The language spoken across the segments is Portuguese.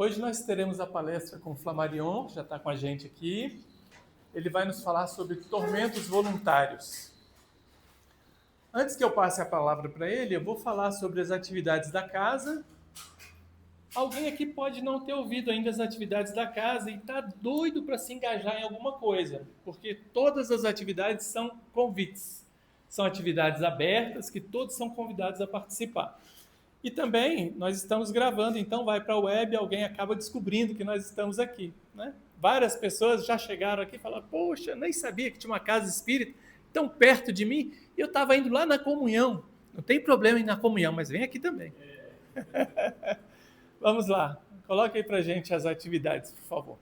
Hoje nós teremos a palestra com o Flamarion, que já está com a gente aqui. Ele vai nos falar sobre tormentos voluntários. Antes que eu passe a palavra para ele, eu vou falar sobre as atividades da casa. Alguém aqui pode não ter ouvido ainda as atividades da casa e está doido para se engajar em alguma coisa, porque todas as atividades são convites. São atividades abertas que todos são convidados a participar. E também nós estamos gravando, então vai para a web e alguém acaba descobrindo que nós estamos aqui, né? Várias pessoas já chegaram aqui e falaram, poxa, nem sabia que tinha uma casa espírita tão perto de mim, e eu estava indo lá na comunhão. Não tem problema ir na comunhão, mas vem aqui também. Vamos lá, coloca aí para a gente as atividades, por favor.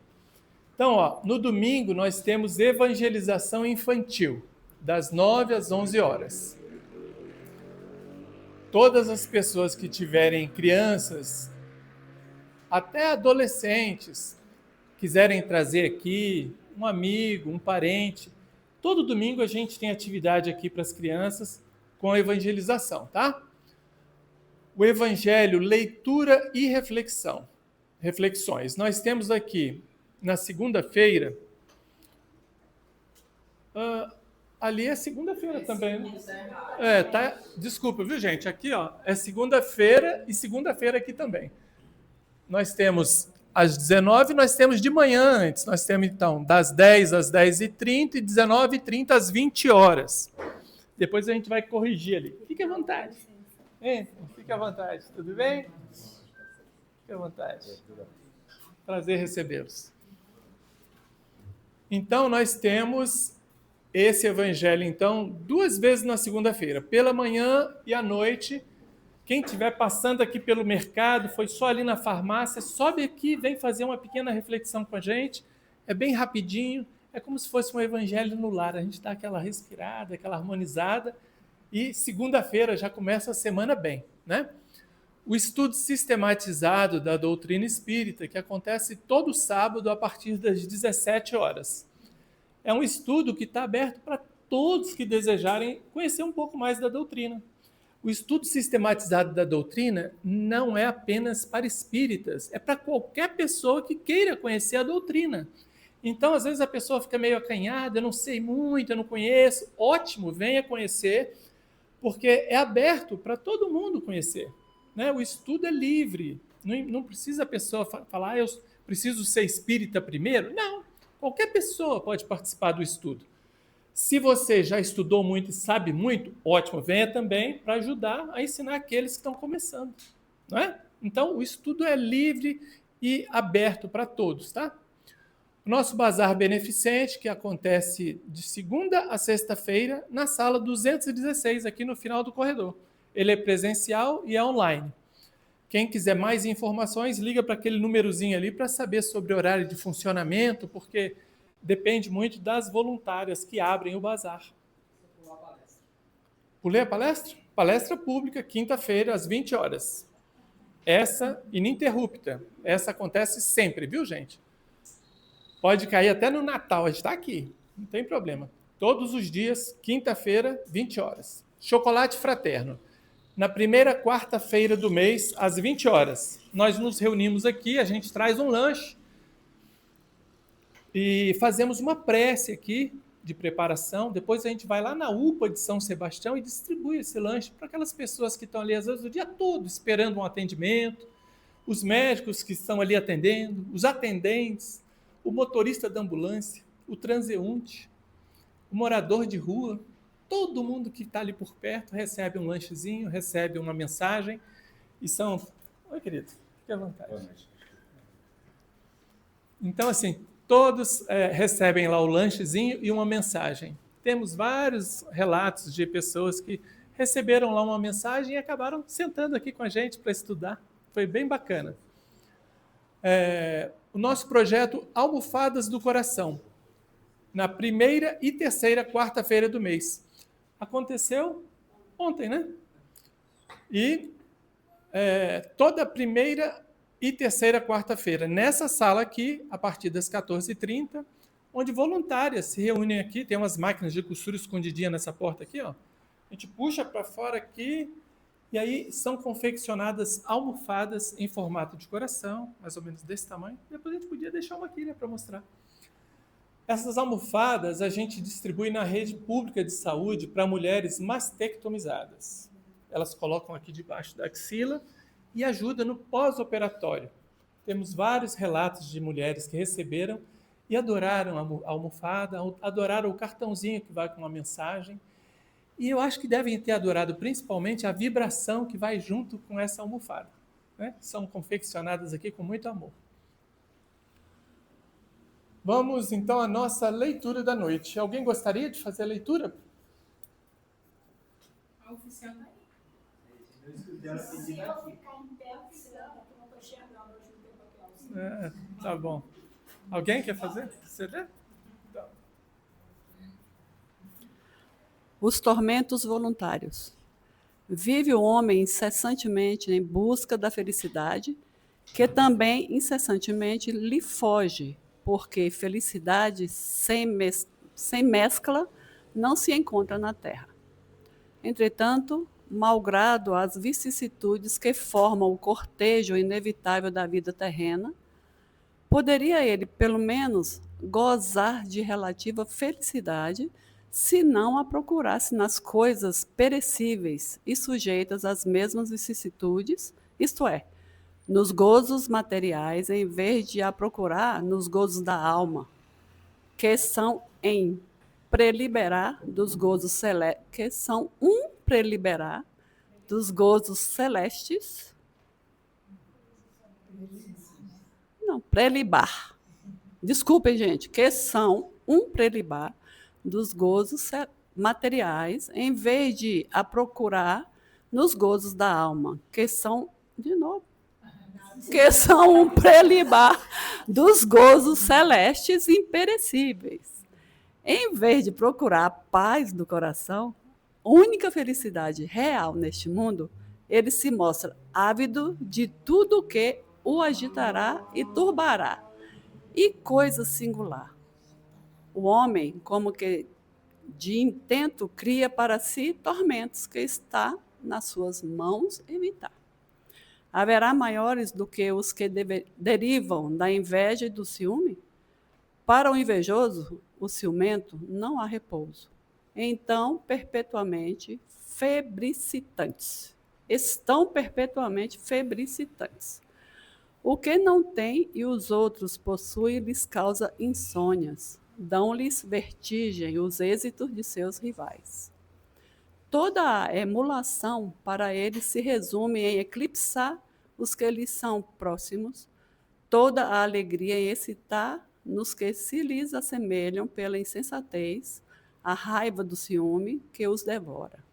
Então, no domingo nós temos evangelização infantil, das 9 às 11 horas. Todas as pessoas que tiverem crianças, até adolescentes, quiserem trazer aqui um amigo, um parente, todo domingo a gente tem atividade aqui para as crianças com a evangelização, tá? O Evangelho, leitura e reflexão. Reflexões. Nós temos aqui, na segunda-feira, ali é segunda-feira também, né? Tá, desculpa, viu, gente? Aqui, é segunda-feira e segunda-feira aqui também. Nós temos às 19, nós temos de manhã antes. Nós temos, então, das 10 às 10h30 e 19h30 às 20 horas. Depois a gente vai corrigir ali. Fique à vontade. Fique à vontade. Tudo bem? Fique à vontade. Prazer recebê-los. Então, nós temos esse evangelho, então, 2 vezes na segunda-feira, pela manhã e à noite. Quem estiver passando aqui pelo mercado, foi só ali na farmácia, sobe aqui, vem fazer uma pequena reflexão com a gente. É bem rapidinho, é como se fosse um evangelho no lar. A gente dá aquela respirada, aquela harmonizada, e segunda-feira já começa a semana bem, né? O estudo sistematizado da doutrina espírita, que acontece todo sábado a partir das 17 horas. É um estudo que está aberto para todos que desejarem conhecer um pouco mais da doutrina. O estudo sistematizado da doutrina não é apenas para espíritas, é para qualquer pessoa que queira conhecer a doutrina. Então, às vezes a pessoa fica meio acanhada, eu não sei muito, eu não conheço. Ótimo, venha conhecer, porque é aberto para todo mundo conhecer, né? O estudo é livre, não precisa a pessoa falar, eu preciso ser espírita primeiro. Não, qualquer pessoa pode participar do estudo. Se você já estudou muito e sabe muito, ótimo, venha também para ajudar a ensinar aqueles que estão começando, não é? Então, o estudo é livre e aberto para todos, tá? O nosso bazar beneficente, que acontece de segunda a sexta-feira, na sala 216, aqui no final do corredor. Ele é presencial e é online. Quem quiser mais informações, liga para aquele númerozinho ali para saber sobre o horário de funcionamento, porque depende muito das voluntárias que abrem o bazar. Pulei a palestra? Palestra pública, quinta-feira, às 20 horas. Essa ininterrupta. Essa acontece sempre, viu, gente? Pode cair até no Natal, a gente está aqui, não tem problema. Todos os dias, quinta-feira, 20 horas. Chocolate fraterno. Na primeira quarta-feira do mês, às 20 horas, nós nos reunimos aqui, a gente traz um lanche e fazemos uma prece aqui de preparação. Depois a gente vai lá na UPA de São Sebastião e distribui esse lanche para aquelas pessoas que estão ali, às vezes, o dia todo esperando um atendimento, os médicos que estão ali atendendo, os atendentes, o motorista da ambulância, o transeunte, o morador de rua, todo mundo que está ali por perto recebe um lanchezinho, recebe uma mensagem e são... Oi, querido, fique à vontade. Então, assim, todos recebem lá o lanchezinho e uma mensagem. Temos vários relatos de pessoas que receberam lá uma mensagem e acabaram sentando aqui com a gente para estudar. Foi bem bacana. O nosso projeto Almofadas do Coração, na primeira e terceira quarta-feira do mês. Aconteceu ontem, né? E toda primeira e terceira quarta-feira, nessa sala aqui, a partir das 14h30, onde voluntárias se reúnem aqui, tem umas máquinas de costura escondidinhas nessa porta aqui, ó. A gente puxa para fora aqui E aí são confeccionadas almofadas em formato de coração, mais ou menos desse tamanho. Depois a gente podia deixar uma aqui, né, para mostrar. Essas almofadas a gente distribui na rede pública de saúde para mulheres mastectomizadas. Elas colocam aqui debaixo da axila e ajuda no pós-operatório. Temos vários relatos de mulheres que receberam e adoraram a almofada, adoraram o cartãozinho que vai com a mensagem. E eu acho que devem ter adorado principalmente a vibração que vai junto com essa almofada, né? São confeccionadas aqui com muito amor. Vamos então à nossa leitura da noite. Alguém gostaria de fazer a leitura? A oficial tá aí. Se eu ficar em pé, oficial, porque eu não estou enxergando hoje no tempo aqui. Tá bom. Alguém quer fazer? Você lê? Tá. Os tormentos voluntários. Vive o homem incessantemente em busca da felicidade, que também incessantemente lhe foge, porque felicidade sem mescla não se encontra na terra. Entretanto, malgrado as vicissitudes que formam o cortejo inevitável da vida terrena, poderia ele, pelo menos, gozar de relativa felicidade se não a procurasse nas coisas perecíveis e sujeitas às mesmas vicissitudes, isto é, nos gozos materiais, em vez de a procurar nos gozos da alma, que são preliberar dos gozos celestes, que são preliberar dos gozos celestes. Não, prelibar. Desculpem, gente, que são prelibar dos gozos materiais, em vez de a procurar nos gozos da alma, que são, de novo, que são prelibar dos gozos celestes imperecíveis. Em vez de procurar a paz do coração, única felicidade real neste mundo, ele se mostra ávido de tudo que o agitará e turbará. E coisa singular, o homem, como que de intento, cria para si tormentos que está nas suas mãos evitar. Haverá maiores do que os que derivam da inveja e do ciúme? Para o invejoso, o ciumento, não há repouso. Então, perpetuamente febricitantes. Estão perpetuamente febricitantes. O que não tem e os outros possuem lhes causa insônias, dão-lhes vertigem os êxitos de seus rivais. Toda a emulação para eles se resume em eclipsar os que lhes são próximos, toda a alegria em excitar nos que se lhes assemelham pela insensatez, a raiva do ciúme que os devora.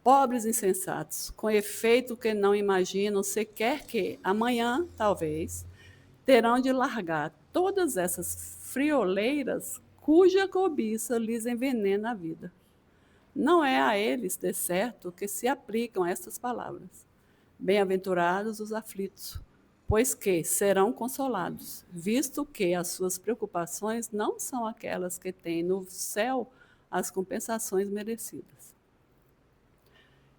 Pobres insensatos, com efeito que não imaginam sequer que, amanhã, talvez, terão de largar todas essas frioleiras cuja cobiça lhes envenena a vida. Não é a eles, de certo, que se aplicam estas palavras. Bem-aventurados os aflitos, pois que serão consolados, visto que as suas preocupações não são aquelas que têm no céu as compensações merecidas.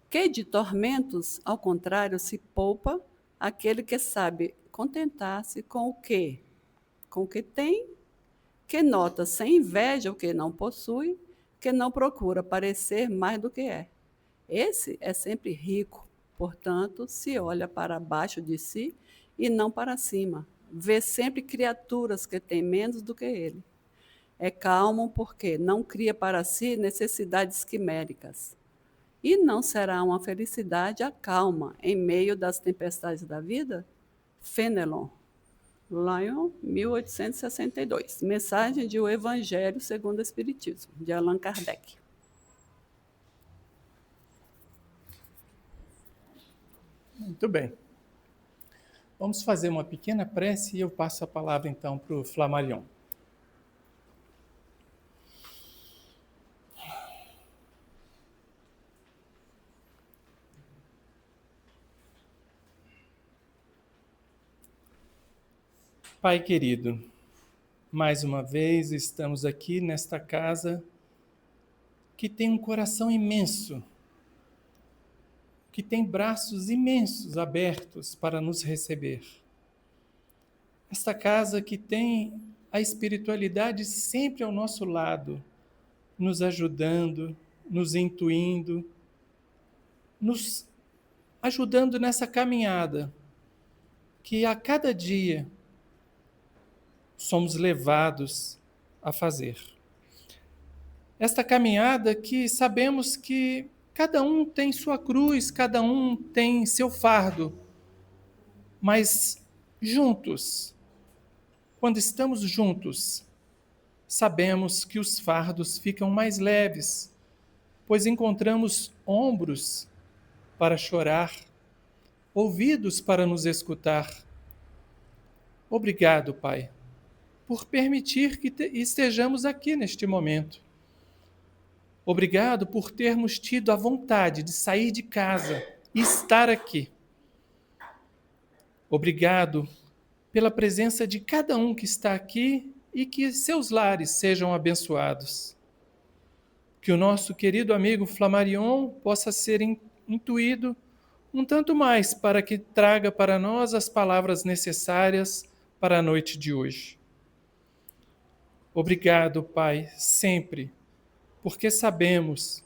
Que de tormentos, ao contrário, se poupa aquele que sabe contentar-se com o que tem, que nota sem inveja o que não possui, que não procura parecer mais do que é. Esse é sempre rico, portanto, se olha para baixo de si e não para cima, vê sempre criaturas que têm menos do que ele. É calmo porque não cria para si necessidades quiméricas. E não será uma felicidade a calma em meio das tempestades da vida? Fenelon, Lyon, 1862. Mensagem de O Evangelho segundo o Espiritismo, de Allan Kardec. Muito bem. Vamos fazer uma pequena prece e eu passo a palavra então para o Flammarion. Pai querido, mais uma vez estamos aqui nesta casa que tem um coração imenso que tem braços imensos abertos para nos receber. Esta casa que tem a espiritualidade sempre ao nosso lado, nos ajudando, nos intuindo, nos ajudando nessa caminhada que a cada dia somos levados a fazer. Esta caminhada que sabemos que cada um tem sua cruz, cada um tem seu fardo, mas juntos, quando estamos juntos, sabemos que os fardos ficam mais leves, pois encontramos ombros para chorar, ouvidos para nos escutar. Obrigado, Pai, por permitir que estejamos aqui neste momento. Obrigado por termos tido a vontade de sair de casa e estar aqui. Obrigado pela presença de cada um que está aqui e que seus lares sejam abençoados. Que o nosso querido amigo Flammarion possa ser intuído um tanto mais para que traga para nós as palavras necessárias para a noite de hoje. Obrigado, Pai, sempre, porque sabemos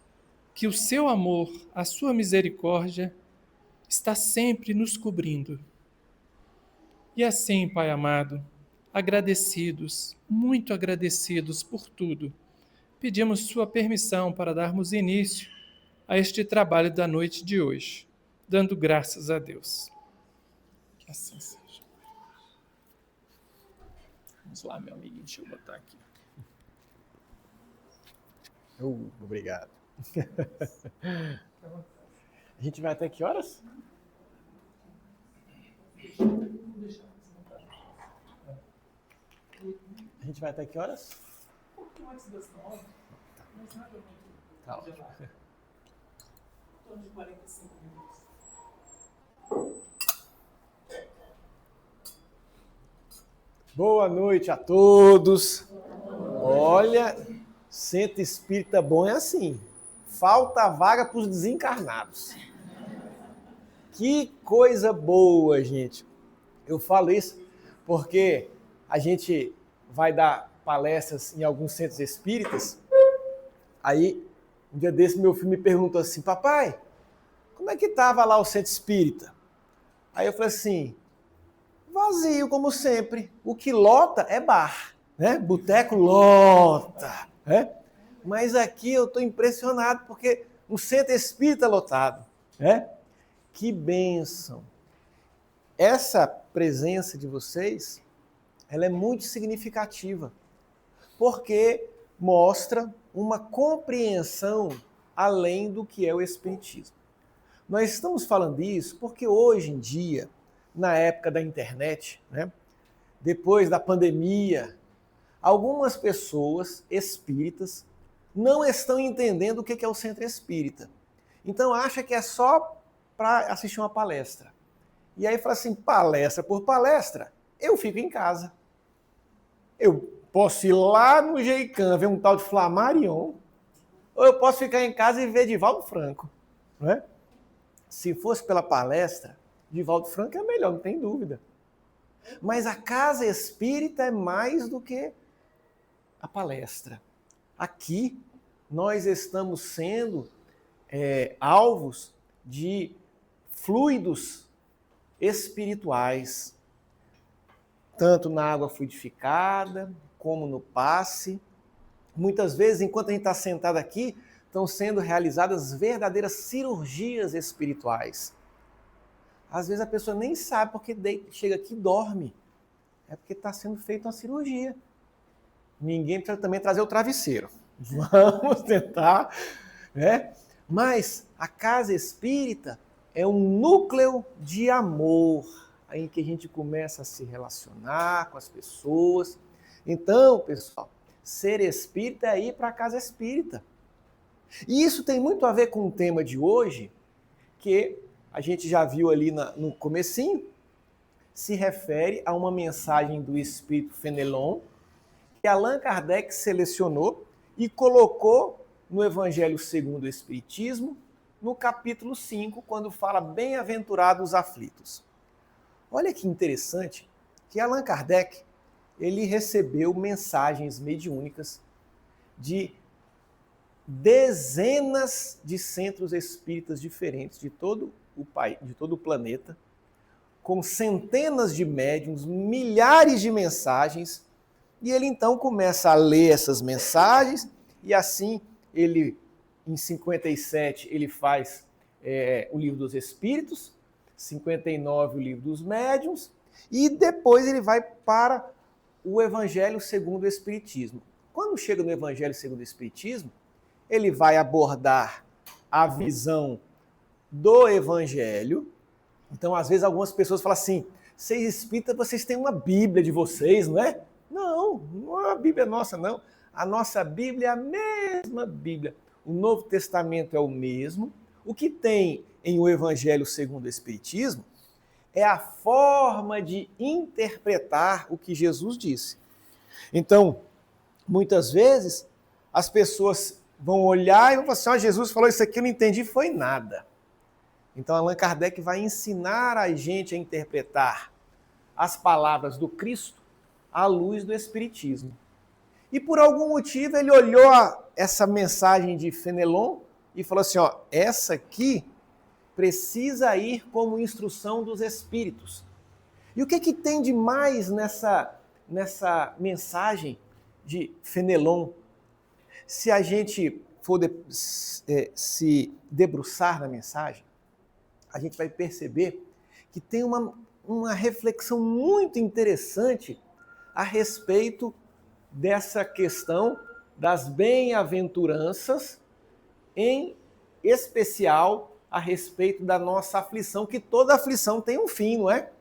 que o seu amor, a sua misericórdia, está sempre nos cobrindo. E assim, Pai amado, agradecidos, muito agradecidos por tudo, pedimos sua permissão para darmos início a este trabalho da noite de hoje, dando graças a Deus. Que assim seja. Vamos lá, meu amiguinho, deixa eu botar aqui. Obrigado. A gente vai até que horas? A gente vai até que horas? Um pouquinho antes das 9, mas nada muito. Tá ótimo. Em torno de 45 minutos. Boa noite a todos. Olha, centro espírita bom é assim. Falta vaga para os desencarnados. Que coisa boa, gente. Eu falo isso porque a gente vai dar palestras em alguns centros espíritas. Aí, um dia desse, meu filho me perguntou assim: papai, como é que estava lá o centro espírita? Aí eu falei assim: vazio, como sempre. O que lota é bar, né? Boteco lota, né? Mas aqui eu estou impressionado porque o centro espírita lotado, né? Que bênção! Essa presença de vocês, ela é muito significativa, porque mostra uma compreensão além do que é o espiritismo. Nós estamos falando isso porque hoje em dia, na época da internet, né, depois da pandemia, algumas pessoas espíritas não estão entendendo o que é o centro espírita. Então acha que é só para assistir uma palestra. E aí fala assim, palestra por palestra, eu fico em casa. Eu posso ir lá no Geican ver um tal de Flammarion, ou eu posso ficar em casa e ver Divaldo Franco. Não é? Se fosse pela palestra, Divaldo Franco é melhor, não tem dúvida. Mas a casa espírita é mais do que a palestra. Aqui, nós estamos sendo alvos de fluidos espirituais, tanto na água fluidificada, como no passe. Muitas vezes, enquanto a gente está sentado aqui, estão sendo realizadas verdadeiras cirurgias espirituais. Às vezes a pessoa nem sabe porque chega aqui e dorme. É porque está sendo feita uma cirurgia. Ninguém precisa também trazer o travesseiro. Vamos tentar, né? Mas a casa espírita é um núcleo de amor, em que a gente começa a se relacionar com as pessoas. Então, pessoal, ser espírita é ir para a casa espírita. E isso tem muito a ver com o tema de hoje, que a gente já viu ali no comecinho, se refere a uma mensagem do Espírito Fenelon, que Allan Kardec selecionou e colocou no Evangelho segundo o Espiritismo, no capítulo 5, quando fala bem-aventurados os aflitos. Olha que interessante que Allan Kardec, ele recebeu mensagens mediúnicas de dezenas de centros espíritas diferentes de todo o país, de todo o planeta, com centenas de médiuns, milhares de mensagens, e ele então começa a ler essas mensagens, e assim ele, em 57, ele faz o Livro dos Espíritos, 59 o Livro dos Médiuns, e depois ele vai para o Evangelho segundo o Espiritismo. Quando chega no Evangelho segundo o Espiritismo, ele vai abordar a visão do Evangelho. Então, às vezes, algumas pessoas falam assim, vocês espíritas, vocês têm uma Bíblia de vocês, não é? Não, não é uma Bíblia nossa, não. A nossa Bíblia é a mesma Bíblia. O Novo Testamento é o mesmo. O que tem em o Evangelho segundo o Espiritismo é a forma de interpretar o que Jesus disse. Então, muitas vezes, as pessoas vão olhar e vão falar assim, Jesus falou isso aqui, eu não entendi, foi nada. Então, Allan Kardec vai ensinar a gente a interpretar as palavras do Cristo à luz do Espiritismo. E por algum motivo ele olhou essa mensagem de Fenelon e falou assim, ó, essa aqui precisa ir como instrução dos Espíritos. E o que tem de mais nessa mensagem de Fenelon? Se a gente for se debruçar na mensagem, a gente vai perceber que tem uma reflexão muito interessante a respeito dessa questão das bem-aventuranças, em especial a respeito da nossa aflição, que toda aflição tem um fim, não é?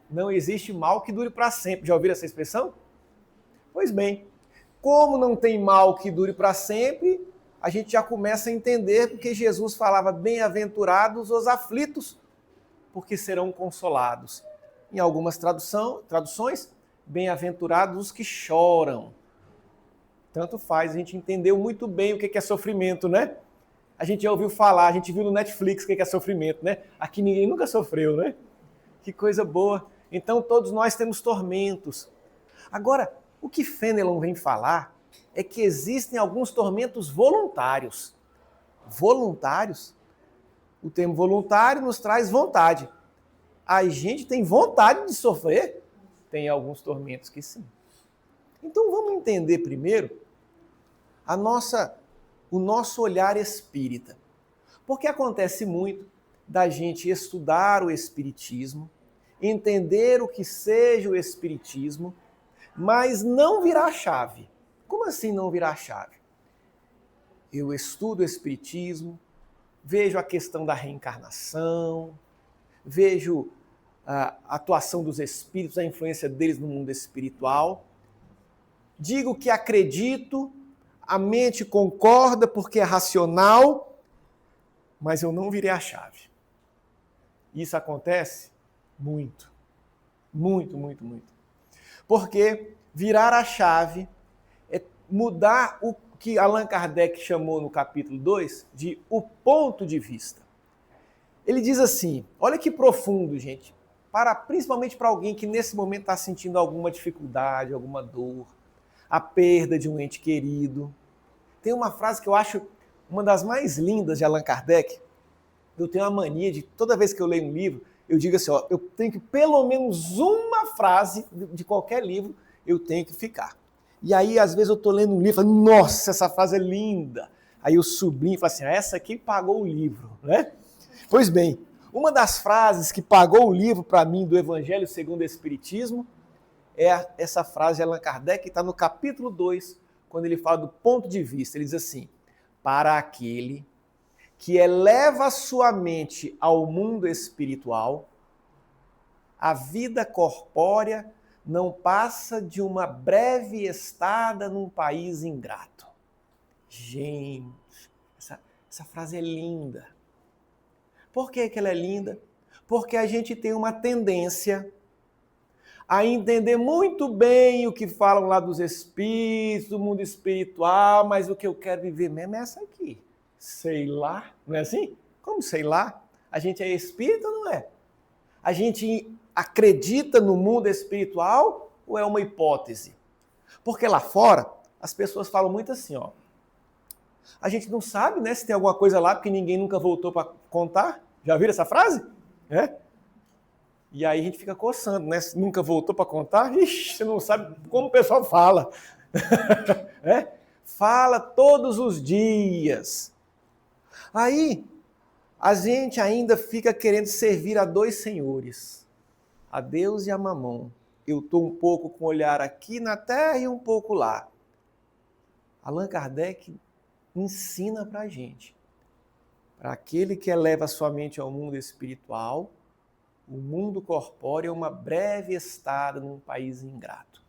Não existe mal que dure para sempre. Já ouviram essa expressão? Pois bem, como não tem mal que dure para sempre, a gente já começa a entender porque Jesus falava bem-aventurados os aflitos, porque serão consolados. Em algumas traduções, bem-aventurados os que choram. Tanto faz, a gente entendeu muito bem o que é sofrimento, né? A gente já ouviu falar, a gente viu no Netflix o que é sofrimento, né? Aqui ninguém nunca sofreu, né? Que coisa boa. Então todos nós temos tormentos. Agora, o que Fenelon vem falar é que existem alguns tormentos voluntários. Voluntários? O termo voluntário nos traz vontade. A gente tem vontade de sofrer? Tem alguns tormentos que sim. Então vamos entender primeiro o nosso olhar espírita. Porque acontece muito da gente estudar o Espiritismo, entender o que seja o Espiritismo, mas não virar chave. Como assim não virar chave? Eu estudo o Espiritismo, vejo a questão da reencarnação, vejo a atuação dos espíritos, a influência deles no mundo espiritual, digo que acredito, a mente concorda porque é racional, mas eu não virei a chave. Isso acontece muito. Muito, muito, muito. Porque virar a chave é mudar o que Allan Kardec chamou no capítulo 2 de o ponto de vista. Ele diz assim, olha que profundo, gente, principalmente para alguém que nesse momento está sentindo alguma dificuldade, alguma dor, a perda de um ente querido. Tem uma frase que eu acho uma das mais lindas de Allan Kardec. Eu tenho a mania de, toda vez que eu leio um livro, eu digo assim, ó, eu tenho que, pelo menos uma frase de qualquer livro, eu tenho que ficar. E aí, às vezes, eu estou lendo um livro e falo, nossa, essa frase é linda. Aí eu sublinho e falo assim, essa aqui pagou o livro, né? Pois bem, uma das frases que pagou o livro para mim do Evangelho segundo o Espiritismo é essa frase de Allan Kardec, que está no capítulo 2, quando ele fala do ponto de vista. Ele diz assim, para aquele que eleva sua mente ao mundo espiritual, a vida corpórea não passa de uma breve estada num país ingrato. Gente, essa frase é linda. Por que ela é linda? Porque a gente tem uma tendência a entender muito bem o que falam lá dos espíritos, do mundo espiritual, mas o que eu quero viver mesmo é essa aqui. Sei lá, não é assim? Como sei lá? A gente é espírita ou não é? A gente acredita no mundo espiritual ou é uma hipótese? Porque lá fora, as pessoas falam muito assim, ó. A gente não sabe, né, se tem alguma coisa lá, porque ninguém nunca voltou para contar. Já viram essa frase? É? E aí a gente fica coçando, né? Se nunca voltou para contar, ixi, você não sabe como o pessoal fala. É? Fala todos os dias. Aí, a gente ainda fica querendo servir a dois senhores, a Deus e a Mamon. Eu estou um pouco com o olhar aqui na Terra e um pouco lá. Allan Kardec ensina para a gente. Para aquele que eleva sua mente ao mundo espiritual, o mundo corpóreo é uma breve estada num país ingrato.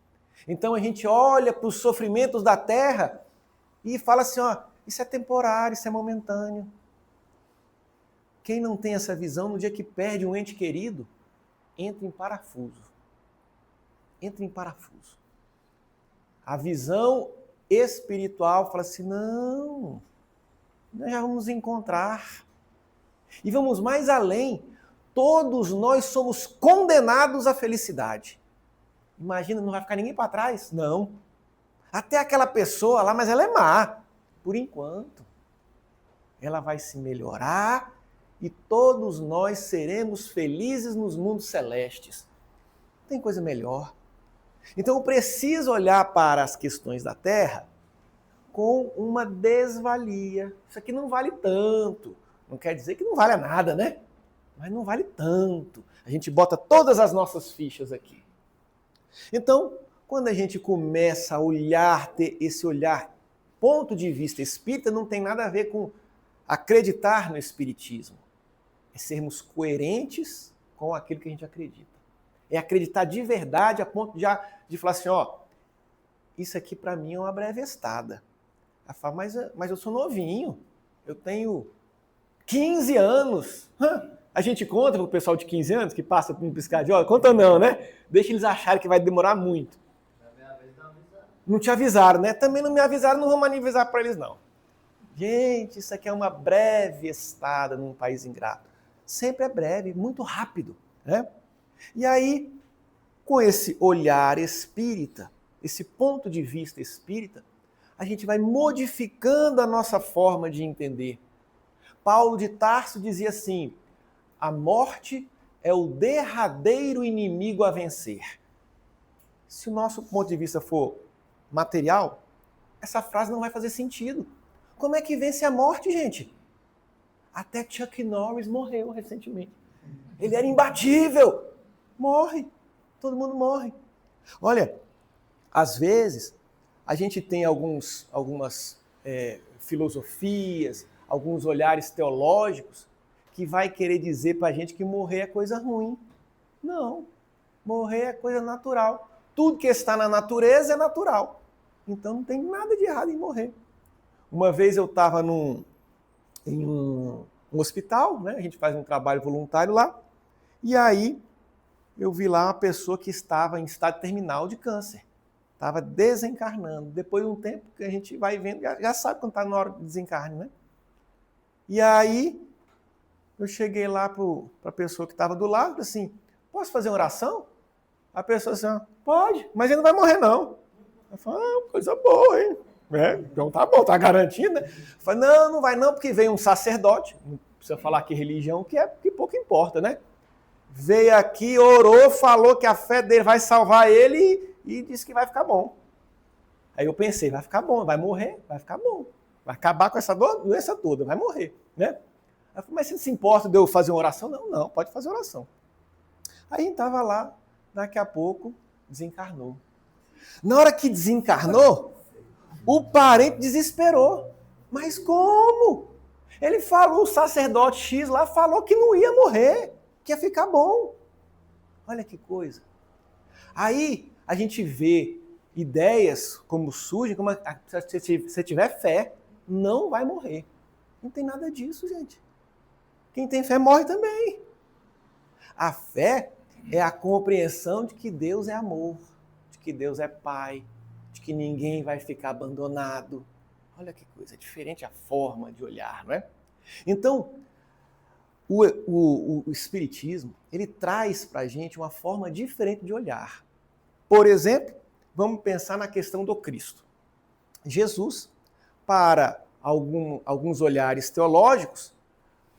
Então a gente olha para os sofrimentos da Terra e fala assim, ó, isso é temporário, isso é momentâneo. Quem não tem essa visão, no dia que perde um ente querido, entra em parafuso. Entra em parafuso. A visão espiritual fala assim, não, nós já vamos nos encontrar. E vamos mais além, todos nós somos condenados à felicidade. Imagina, não vai ficar ninguém para trás? Não. Até aquela pessoa lá, mas ela é má, por enquanto. Ela vai se melhorar e todos nós seremos felizes nos mundos celestes. Não tem coisa melhor. Então eu preciso olhar para as questões da Terra com uma desvalia. Isso aqui não vale tanto. Não quer dizer que não vale nada, né? Mas não vale tanto. A gente bota todas as nossas fichas aqui. Então, quando a gente começa a olhar, ter esse olhar, ponto de vista espírita, não tem nada a ver com acreditar no espiritismo. É sermos coerentes com aquilo que a gente acredita. É acreditar de verdade a ponto de falar assim, ó, isso aqui para mim é uma breve estada. Ela fala, mas eu sou novinho, eu tenho 15 anos. A gente conta para o pessoal de 15 anos que passa por um piscar de olho? Conta não, né? Deixa eles acharem que vai demorar muito. Não te avisaram, né? Também não me avisaram, não vamos avisar para eles não. Gente, isso aqui é uma breve estada num país ingrato. Sempre é breve, muito rápido, né? E aí, com esse olhar espírita, esse ponto de vista espírita, a gente vai modificando a nossa forma de entender. Paulo de Tarso dizia assim, a morte é o derradeiro inimigo a vencer. Se o nosso ponto de vista for material, essa frase não vai fazer sentido. Como é que vence a morte, gente? Até Chuck Norris morreu recentemente. Ele era imbatível. Morre. Todo mundo morre. Olha, às vezes, a gente tem algumas filosofias, alguns olhares teológicos que vai querer dizer para a gente que morrer é coisa ruim. Não. Morrer é coisa natural. Tudo que está na natureza é natural. Então não tem nada de errado em morrer. Uma vez eu estava em um hospital, né? A gente faz um trabalho voluntário lá, e aí eu vi lá uma pessoa que estava em estado terminal de câncer. Estava desencarnando. Depois de um tempo que a gente vai vendo, já sabe quando está na hora de desencarne, né? E aí eu cheguei lá para a pessoa que estava do lado, assim, posso fazer uma oração? A pessoa assim, pode, mas ele não vai morrer não. Eu falei, coisa boa, hein? Então tá bom, tá garantido, né? Eu falei, não vai não, porque veio um sacerdote, não precisa falar que religião que é, porque pouco importa, né? Veio aqui, orou, falou que a fé dele vai salvar ele e disse que vai ficar bom. Aí eu pensei, vai ficar bom, vai morrer, vai ficar bom. Vai acabar com essa doença toda, vai morrer, né? Eu falei, mas você não se importa de eu fazer uma oração? Não, pode fazer oração. Aí a gente estava lá, daqui a pouco desencarnou. Na hora que desencarnou, o parente desesperou. Mas como? Ele falou, o sacerdote X lá falou que não ia morrer, que ia ficar bom. Olha que coisa. Aí a gente vê ideias como surgem, como se você tiver fé, não vai morrer. Não tem nada disso, gente. Quem tem fé morre também. A fé é a compreensão de que Deus é amor, de que Deus é Pai, de que ninguém vai ficar abandonado. Olha que coisa diferente a forma de olhar, não é? Então, O Espiritismo, ele traz para a gente uma forma diferente de olhar. Por exemplo, vamos pensar na questão do Cristo. Jesus, para alguns olhares teológicos,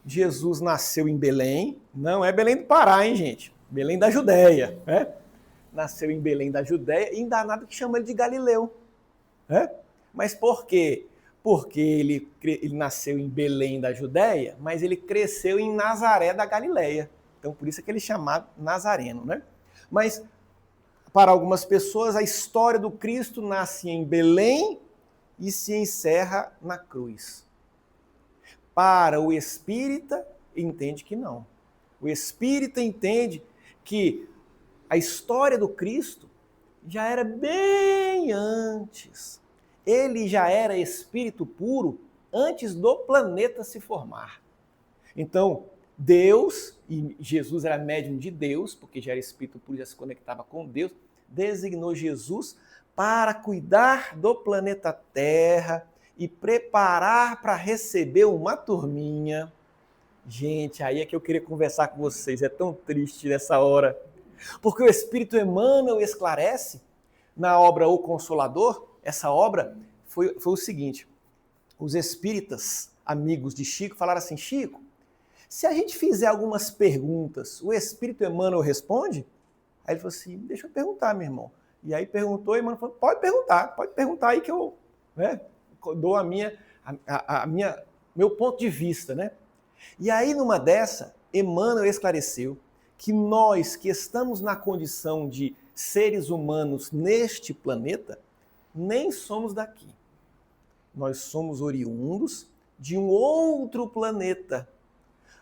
Jesus nasceu em Belém, não é Belém do Pará, hein, gente? Belém da Judéia, né? Nasceu em Belém da Judéia e ainda há nada que chama ele de Galileu, né? Mas por quê? Porque ele nasceu em Belém da Judéia, mas ele cresceu em Nazaré da Galileia. Então, por isso é que ele é chamado Nazareno, né? Mas, para algumas pessoas, a história do Cristo nasce em Belém e se encerra na cruz. Para o espírita, entende que não. O espírita entende que a história do Cristo já era bem antes. Ele já era espírito puro antes do planeta se formar. Então, Deus, e Jesus era médium de Deus, porque já era espírito puro, já se conectava com Deus, designou Jesus para cuidar do planeta Terra e preparar para receber uma turminha. Gente, aí é que eu queria conversar com vocês, é tão triste nessa hora. Porque o Espírito Emmanuel esclarece na obra O Consolador. Essa obra foi o seguinte: os espíritas, amigos de Chico, falaram assim: Chico, se a gente fizer algumas perguntas, o Espírito Emmanuel responde? Aí ele falou assim: deixa eu perguntar, meu irmão. E aí perguntou, e Emmanuel falou: pode perguntar aí que eu, né, dou meu ponto de vista, né? E aí numa dessa, Emmanuel esclareceu que nós que estamos na condição de seres humanos neste planeta, nem somos daqui. Nós somos oriundos de um outro planeta.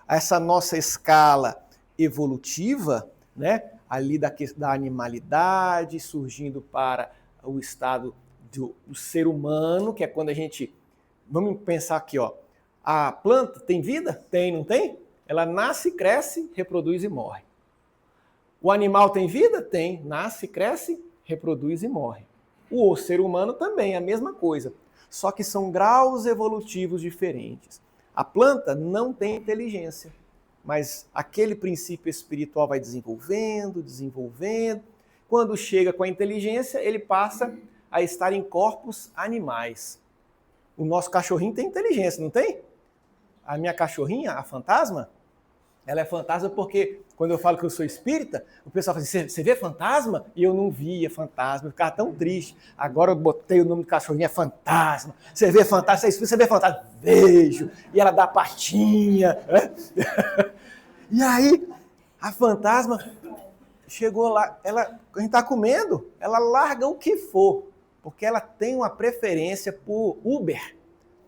Essa nossa escala evolutiva, né, ali da animalidade, surgindo para o estado do ser humano, que é quando a gente... Vamos pensar aqui, ó. A planta tem vida? Tem, não tem? Ela nasce, cresce, reproduz e morre. O animal tem vida? Tem. Nasce, cresce, reproduz e morre. O ser humano também, a mesma coisa. Só que são graus evolutivos diferentes. A planta não tem inteligência, mas aquele princípio espiritual vai desenvolvendo. Quando chega com a inteligência, ele passa a estar em corpos animais. O nosso cachorrinho tem inteligência, não tem? A minha cachorrinha, a fantasma, ela é fantasma porque, quando eu falo que eu sou espírita, o pessoal fala assim: você vê fantasma? E eu não via fantasma, eu ficava tão triste. Agora eu botei o nome do cachorrinho, é fantasma. Você vê fantasma? Você é espírita, você vê fantasma? Vejo. E ela dá patinha. Né? E aí, a fantasma chegou lá, a gente está comendo, ela larga o que for, porque ela tem uma preferência por Uber.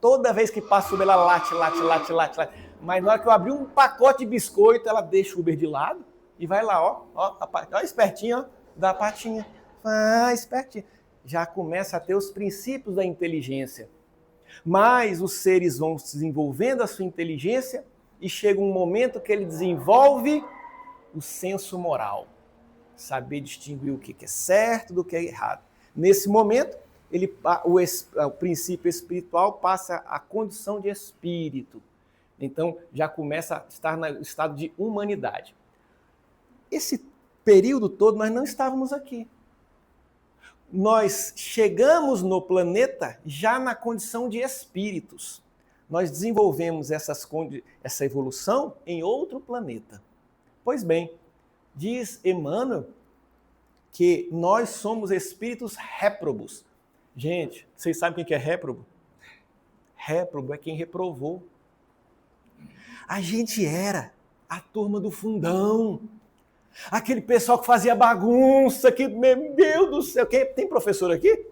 Toda vez que passa o Uber, ela late. Mas na hora que eu abri um pacote de biscoito, ela deixa o Uber de lado e vai lá, ó espertinho, ó, dá a patinha. Espertinho. Já começa a ter os princípios da inteligência. Mas os seres vão desenvolvendo a sua inteligência e chega um momento que ele desenvolve o senso moral. Saber distinguir o que é certo do que é errado. Nesse momento, o princípio espiritual passa à condição de espírito. Então, já começa a estar no estado de humanidade. Esse período todo, nós não estávamos aqui. Nós chegamos no planeta já na condição de espíritos. Nós desenvolvemos essa evolução em outro planeta. Pois bem, diz Emmanuel que nós somos espíritos réprobos. Gente, vocês sabem o que é réprobo? Réprobo é quem reprovou. A gente era a turma do fundão. Aquele pessoal que fazia bagunça, que, meu Deus do céu. Tem professor aqui?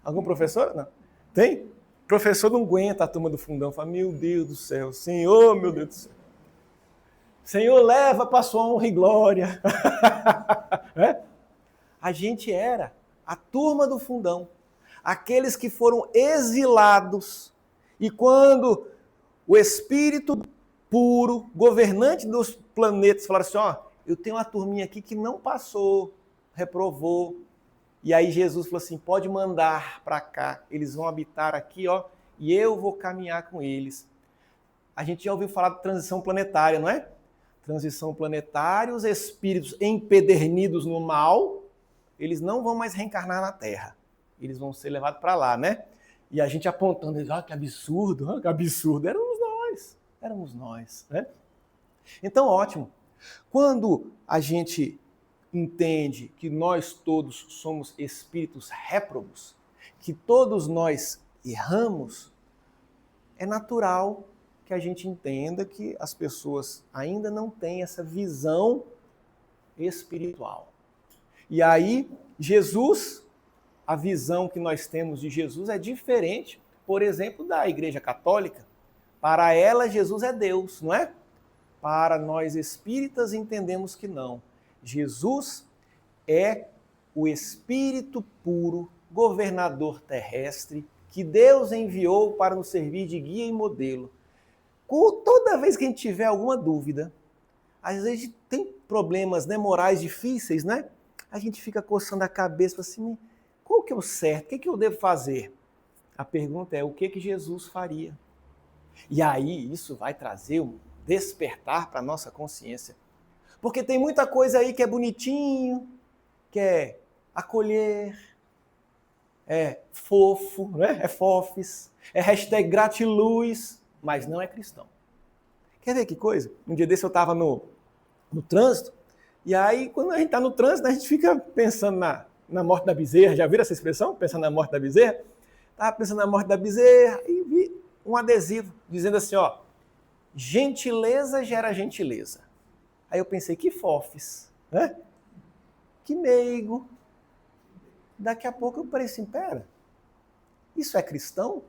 Algum professor? Não. Tem? Professor não aguenta a turma do fundão. Fala, meu Deus do céu, Senhor, meu Deus do céu. Senhor, leva para sua honra e glória. É? A gente era a turma do fundão. Aqueles que foram exilados. E quando o Espírito puro, governante dos planetas, falaram assim, ó, eu tenho uma turminha aqui que não passou, reprovou. E aí Jesus falou assim, pode mandar para cá, eles vão habitar aqui, ó, e eu vou caminhar com eles. A gente já ouviu falar de transição planetária, não é? Transição planetária, os espíritos empedernidos no mal, eles não vão mais reencarnar na Terra. Eles vão ser levados para lá, né? E a gente apontando, que absurdo, que absurdo. Éramos nós, né? Então, ótimo. Quando a gente entende que nós todos somos espíritos réprobos, que todos nós erramos, é natural que a gente entenda que as pessoas ainda não têm essa visão espiritual. E aí, Jesus, a visão que nós temos de Jesus é diferente, por exemplo, da Igreja Católica. Para ela, Jesus é Deus, não é? Para nós espíritas, entendemos que não. Jesus é o Espírito puro, governador terrestre, que Deus enviou para nos servir de guia e modelo. Toda vez que a gente tiver alguma dúvida, às vezes a gente tem problemas, né, morais difíceis, né? A gente fica coçando a cabeça assim, qual que é o certo? O que eu devo fazer? A pergunta é, o que Jesus faria? E aí isso vai trazer um despertar para a nossa consciência. Porque tem muita coisa aí que é bonitinho, que é acolher, é fofo, né? É fofes, é hashtag gratiluz, mas não é cristão. Quer ver que coisa? Um dia desse eu estava no trânsito, e aí quando a gente está no trânsito, a gente fica pensando na morte da bezerra. Já viram essa expressão? Pensando na morte da bezerra? Estava pensando na morte da bezerra e vi um adesivo dizendo assim, ó, gentileza gera gentileza. Aí eu pensei, que fofes, né? Que meigo. Daqui a pouco eu parei assim, pera, isso é cristão?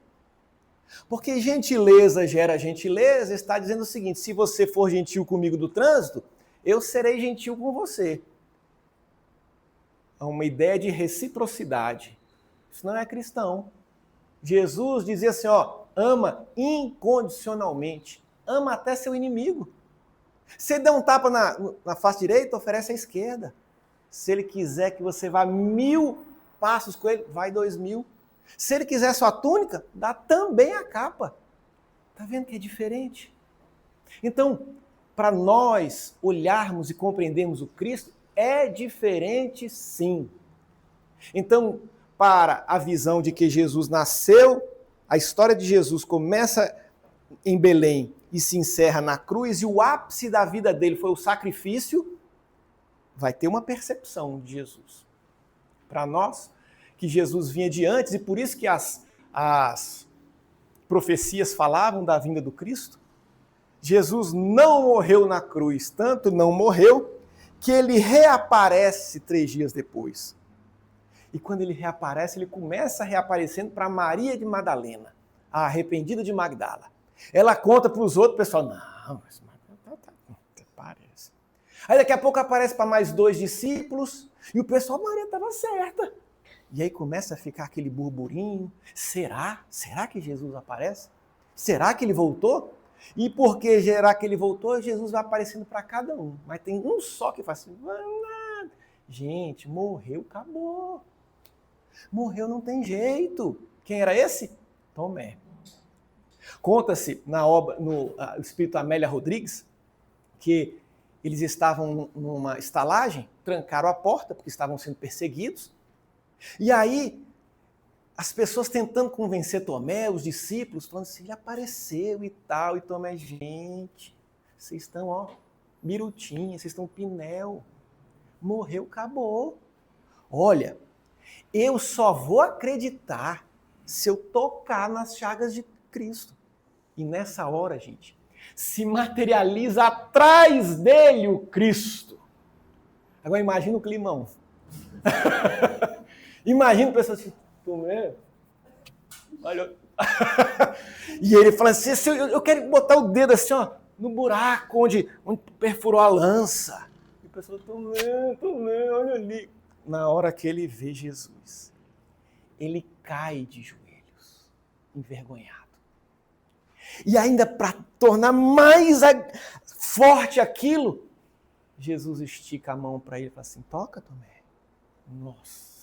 Porque gentileza gera gentileza está dizendo o seguinte, se você for gentil comigo do trânsito, eu serei gentil com você. É uma ideia de reciprocidade. Isso não é cristão. Jesus dizia assim, ó, ama incondicionalmente. Ama até seu inimigo. Se ele der um tapa na face direita, oferece à esquerda. Se ele quiser que você vá 1000 passos com ele, vai 2000. Se ele quiser sua túnica, dá também a capa. Tá vendo que é diferente? Então, para nós olharmos e compreendermos o Cristo, é diferente sim. Então, para a visão de que Jesus nasceu, a história de Jesus começa em Belém e se encerra na cruz, e o ápice da vida dele foi o sacrifício, vai ter uma percepção de Jesus. Para nós, que Jesus vinha de antes, e por isso que as profecias falavam da vinda do Cristo, Jesus não morreu na cruz, tanto não morreu, que ele reaparece 3 dias depois. E quando ele reaparece, ele começa reaparecendo para Maria de Madalena, a arrependida de Magdala. Ela conta para os outros, o pessoal, não, mas parece. Aí daqui a pouco aparece para mais 2 discípulos, e o pessoal, Maria estava certa. E aí começa a ficar aquele burburinho, será? Será que Jesus aparece? Será que ele voltou? E porque será que ele voltou, Jesus vai aparecendo para cada um. Mas tem um só que faz assim, nada. Gente, morreu, acabou. Morreu, não tem jeito. Quem era esse? Tomé. Conta-se na obra, no Espírito Amélia Rodrigues, que eles estavam numa estalagem, trancaram a porta porque estavam sendo perseguidos. E aí, as pessoas tentando convencer Tomé, os discípulos, falando assim, ele apareceu e tal. E Tomé, gente, vocês estão, ó, birutinha, vocês estão pinel. Morreu, acabou. Olha, eu só vou acreditar se eu tocar nas chagas de Cristo. E nessa hora, gente, se materializa atrás dele o Cristo. Agora imagina o climão. Imagina o pessoal assim, Tomé, olha. E ele fala assim, eu quero botar o dedo assim, ó, no buraco onde perfurou a lança. E o pessoal, Tomé, olha ali. Na hora que ele vê Jesus, ele cai de joelhos, envergonhado. E ainda para tornar mais forte aquilo, Jesus estica a mão para ele e fala assim, toca, Tomé. Nossa.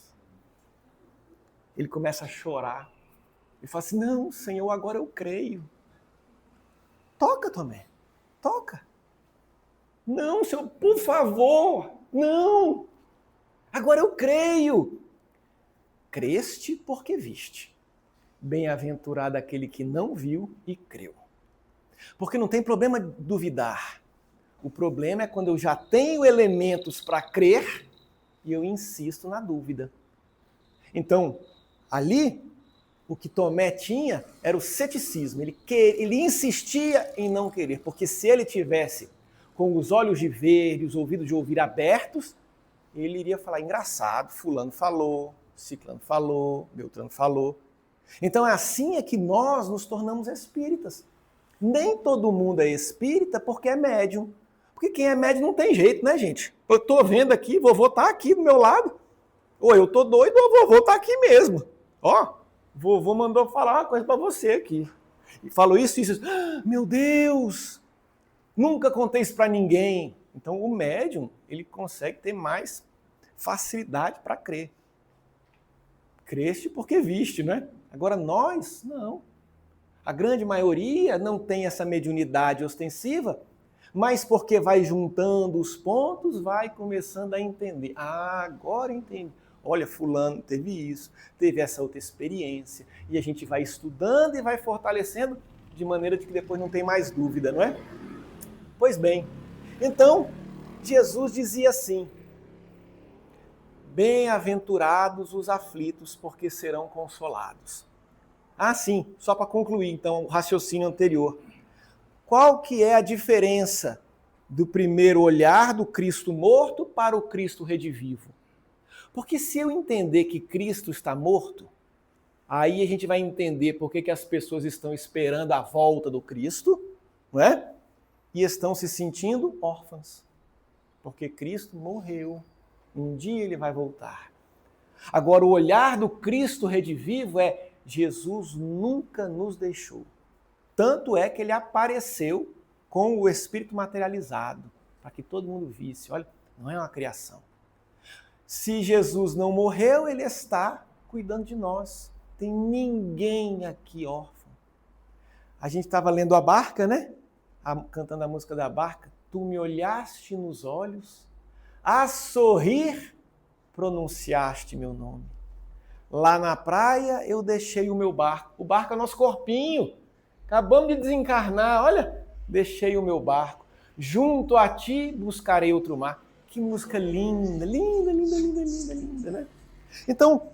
Ele começa a chorar. Ele fala assim, não, Senhor, agora eu creio. Toca, Tomé. Toca. Não, Senhor, por favor. Não. Agora eu creio. Creste porque viste. Bem-aventurado aquele que não viu e creu. Porque não tem problema duvidar. O problema é quando eu já tenho elementos para crer e eu insisto na dúvida. Então, ali, o que Tomé tinha era o ceticismo. Ele insistia em não querer, porque se ele tivesse com os olhos de ver e os ouvidos de ouvir abertos, ele iria falar, engraçado, fulano falou, ciclano falou, beltrano falou. Então, assim é que nós nos tornamos espíritas. Nem todo mundo é espírita porque é médium. Porque quem é médium não tem jeito, né, gente? Eu estou vendo aqui, vovô está aqui do meu lado. Ou eu estou doido, ou vovô está aqui mesmo. Ó, vovô mandou falar uma coisa para você aqui. E falou isso e isso. Ah, meu Deus! Nunca contei isso para ninguém. Então, o médium, ele consegue ter mais facilidade para crer. Creste porque viste, né? Agora, nós, não. A grande maioria não tem essa mediunidade ostensiva, mas porque vai juntando os pontos, vai começando a entender. Ah, agora entendi. Olha, fulano teve isso, teve essa outra experiência. E a gente vai estudando e vai fortalecendo de maneira de que depois não tem mais dúvida, não é? Pois bem, então, Jesus dizia assim, bem-aventurados os aflitos, porque serão consolados. Ah, sim, só para concluir, então, o raciocínio anterior. Qual que é a diferença do primeiro olhar do Cristo morto para o Cristo redivivo? Porque se eu entender que Cristo está morto, aí a gente vai entender por que as pessoas estão esperando a volta do Cristo, não é? E estão se sentindo órfãs. Porque Cristo morreu. Um dia ele vai voltar. Agora, o olhar do Cristo redivivo é Jesus nunca nos deixou. Tanto é que ele apareceu com o Espírito materializado, para que todo mundo visse. Olha, não é uma criação. Se Jesus não morreu, ele está cuidando de nós. Tem ninguém aqui órfão. A gente estava lendo a Barca, né? Cantando a música da Barca. Tu me olhaste nos olhos, a sorrir pronunciaste meu nome. Lá na praia eu deixei o meu barco. O barco é nosso corpinho. Acabamos de desencarnar, olha. Deixei o meu barco. Junto a ti buscarei outro mar. Que música linda, linda, linda, linda, linda, linda, né? Então,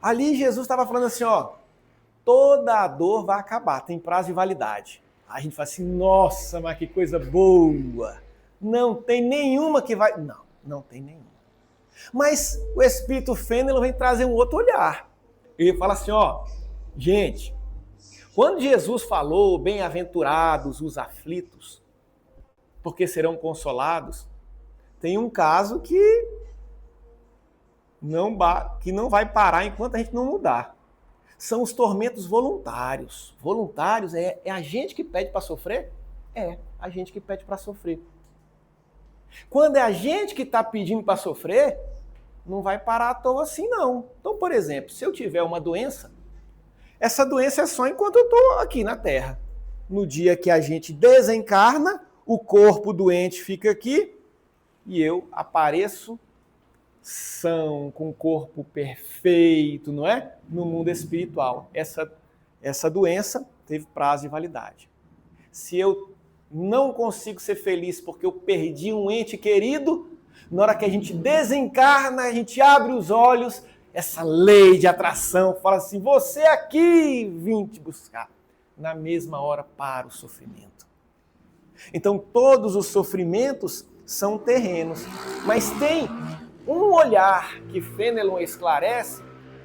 ali Jesus estava falando assim, ó, toda a dor vai acabar, tem prazo de validade. Aí a gente fala assim, nossa, mas que coisa boa. Não tem nenhuma que vai... Não, não tem nenhuma. Mas o Espírito Fênelon vem trazer um outro olhar. Ele fala assim, ó, gente, quando Jesus falou, bem-aventurados os aflitos, porque serão consolados, tem um caso que não vai parar enquanto a gente não mudar. São os tormentos voluntários. Voluntários é a gente que pede para sofrer? É, a gente que pede para sofrer. Quando é a gente que está pedindo para sofrer, não vai parar à toa assim, não. Então, por exemplo, se eu tiver uma doença, essa doença é só enquanto eu estou aqui na Terra. No dia que a gente desencarna, o corpo doente fica aqui e eu apareço são, com o corpo perfeito, não é? No mundo espiritual. Essa doença teve prazo de validade. Se eu não consigo ser feliz porque eu perdi um ente querido, na hora que a gente desencarna, a gente abre os olhos, essa lei de atração fala assim, você aqui, vim te buscar. Na mesma hora para o sofrimento. Então todos os sofrimentos são terrenos, mas tem um olhar que Fênelon esclarece,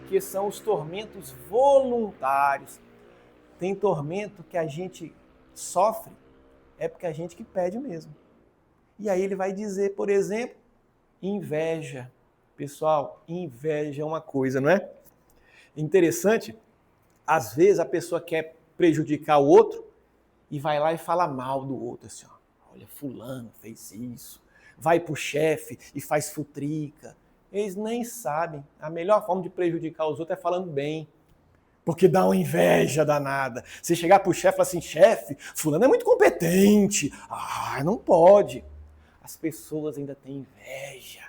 que são os tormentos voluntários. Tem tormento que a gente sofre, é porque a gente que pede mesmo. E aí ele vai dizer, por exemplo, inveja. Pessoal, inveja é uma coisa, não é? Interessante, às vezes a pessoa quer prejudicar o outro e vai lá e fala mal do outro, assim, ó, olha, fulano fez isso. Vai pro chefe e faz futrica. Eles nem sabem. A melhor forma de prejudicar os outros é falando bem. Porque dá uma inveja danada. Você chegar pro chefe e falar assim, chefe, fulano é muito competente. Ah, não pode. As pessoas ainda têm inveja.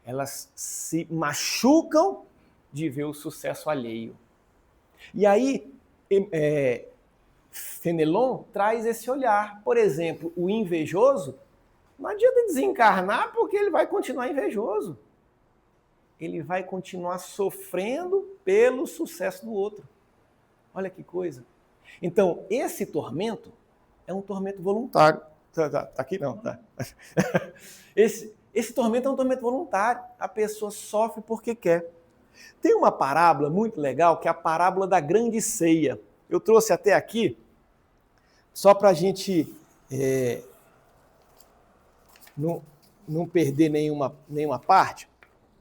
Elas se machucam de ver o sucesso alheio. E aí, Fenelon traz esse olhar. Por exemplo, o invejoso, não adianta desencarnar porque ele vai continuar invejoso. Ele vai continuar sofrendo pelo sucesso do outro. Olha que coisa. Então, esse tormento é um tormento voluntário. Tá aqui? Não, tá. Esse tormento é um tormento voluntário. A pessoa sofre porque quer. Tem uma parábola muito legal, que é a parábola da grande ceia. Eu trouxe até aqui, só para a gente não perder nenhuma parte.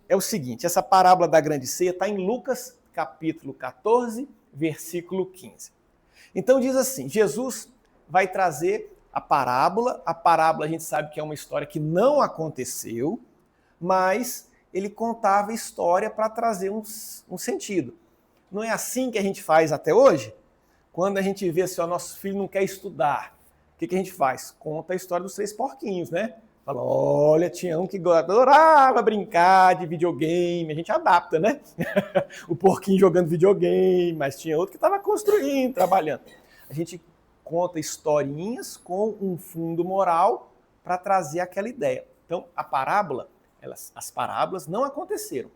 É o seguinte, essa parábola da grande ceia está em Lucas, capítulo 14, versículo 15. Então diz assim, Jesus vai trazer a parábola a gente sabe que é uma história que não aconteceu, mas ele contava história para trazer um sentido. Não é assim que a gente faz até hoje? Quando a gente vê assim, o nosso filho não quer estudar, o que a gente faz? Conta a história dos 3 porquinhos, né? Fala, olha, tinha um que adorava brincar de videogame, a gente adapta, né? O porquinho jogando videogame, mas tinha outro que estava construindo, trabalhando. A gente conta historinhas com um fundo moral para trazer aquela ideia. Então, a parábola, as parábolas não aconteceram.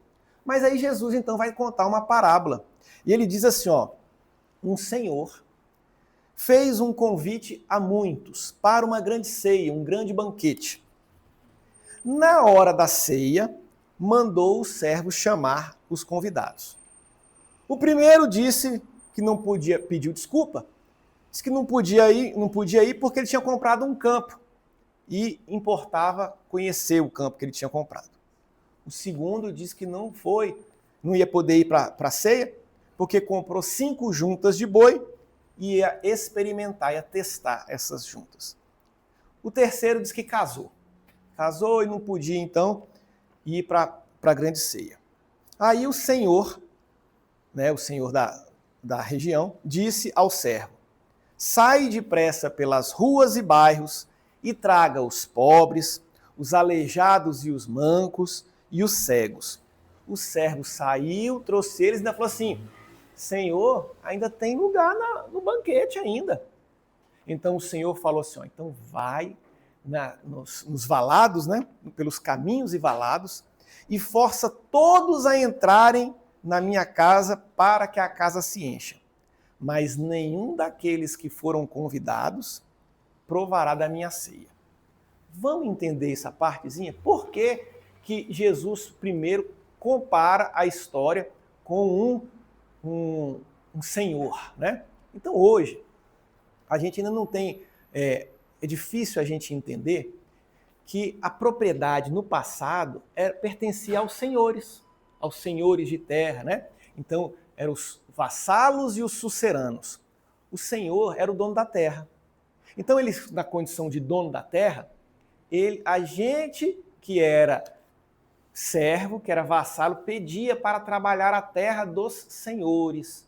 Mas aí Jesus então vai contar uma parábola. E ele diz assim, ó, um senhor fez um convite a muitos para uma grande ceia, um grande banquete. Na hora da ceia, mandou o servo chamar os convidados. O primeiro disse que não podia, pediu desculpa, disse que não podia ir porque ele tinha comprado um campo e importava conhecer o campo que ele tinha comprado. O segundo disse que não ia poder ir para a ceia porque comprou 5 juntas de boi e ia experimentar, ia testar essas juntas. O terceiro disse que casou e não podia, então, ir para a grande ceia. Aí o senhor, né, o senhor da região, disse ao servo, sai depressa pelas ruas e bairros e traga os pobres, os aleijados e os mancos e os cegos. O servo saiu, trouxe eles e ainda falou assim, Senhor, ainda tem lugar no banquete ainda. Então o Senhor falou assim, então vai nos valados, né, pelos caminhos e valados, e força todos a entrarem na minha casa para que a casa se encha. Mas nenhum daqueles que foram convidados provará da minha ceia. Vamos entender essa partezinha? Por que Jesus primeiro compara a história com um senhor, né? Então hoje, a gente ainda não tem... É difícil a gente entender que a propriedade no passado pertencia aos senhores de terra, né? Então, eram os vassalos e os suceranos. O senhor era o dono da terra. Então, ele, na condição de dono da terra, a gente que era servo, que era vassalo, pedia para trabalhar a terra dos senhores.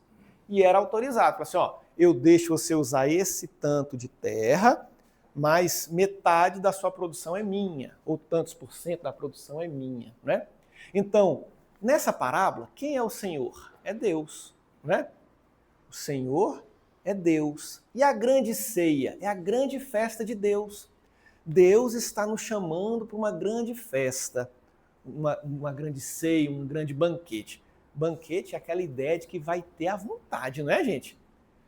E era autorizado. Falava assim, ó, eu deixo você usar esse tanto de terra, mas metade da sua produção é minha, ou tantos por cento da produção é minha, né? Então, nessa parábola, quem é o Senhor? É Deus, né? O Senhor é Deus. E a grande ceia é a grande festa de Deus. Deus está nos chamando para uma grande festa, uma grande ceia, um grande banquete. Banquete é aquela ideia de que vai ter à vontade, não é, gente?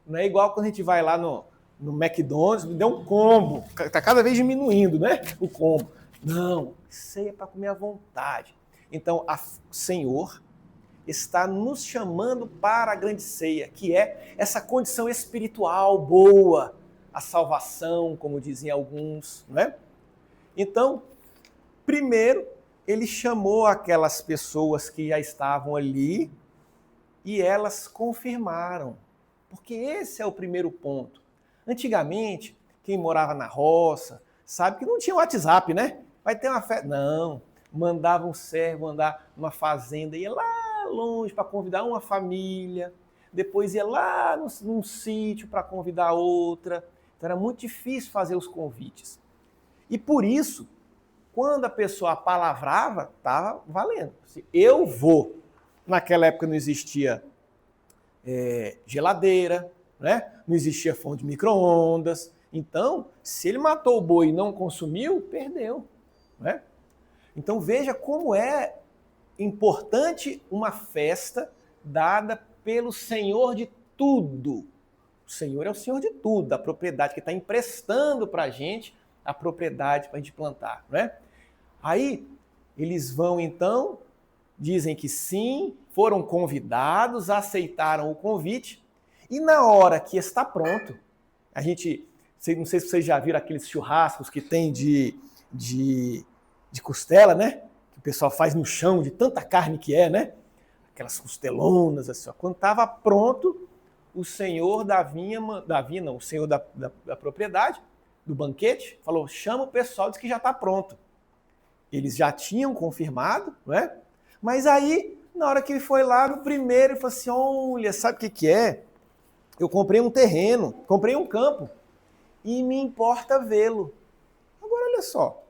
Não é igual quando a gente vai lá no McDonald's, me deu um combo, está cada vez diminuindo, né, o combo. Não, ceia para comer à vontade. Então, o Senhor está nos chamando para a grande ceia, que é essa condição espiritual boa, a salvação, como dizem alguns, né? Então, primeiro, ele chamou aquelas pessoas que já estavam ali e elas confirmaram, porque esse é o primeiro ponto. Antigamente, quem morava na roça, sabe que não tinha WhatsApp, né? Vai ter uma festa. Não, mandava um servo andar numa fazenda, ia lá longe para convidar uma família. depois ia lá num sítio para convidar outra. Então era muito difícil fazer os convites. E por isso, quando a pessoa palavrava, estava valendo. Eu vou. Naquela época não existia geladeira, né? Não existia forno de micro-ondas. Então, se ele matou o boi e não consumiu, perdeu. Né? Então veja como é importante uma festa dada pelo Senhor de tudo. O Senhor é o Senhor de tudo, da propriedade, que está emprestando para a gente a propriedade para a gente plantar. Né? Aí, eles vão então, dizem que sim, foram convidados, aceitaram o convite, e na hora que está pronto, a gente, não sei se vocês já viram aqueles churrascos que tem de costela, né? Que o pessoal faz no chão, de tanta carne que é, né? Aquelas costelonas, assim, ó. Quando estava pronto, o senhor o senhor da propriedade, do banquete, falou, chama o pessoal, diz que já está pronto. Eles já tinham confirmado, não é? Mas aí, na hora que ele foi lá, no primeiro, ele falou assim, olha, sabe o que é? Eu comprei um terreno, comprei um campo, e me importa vê-lo. Agora, olha só,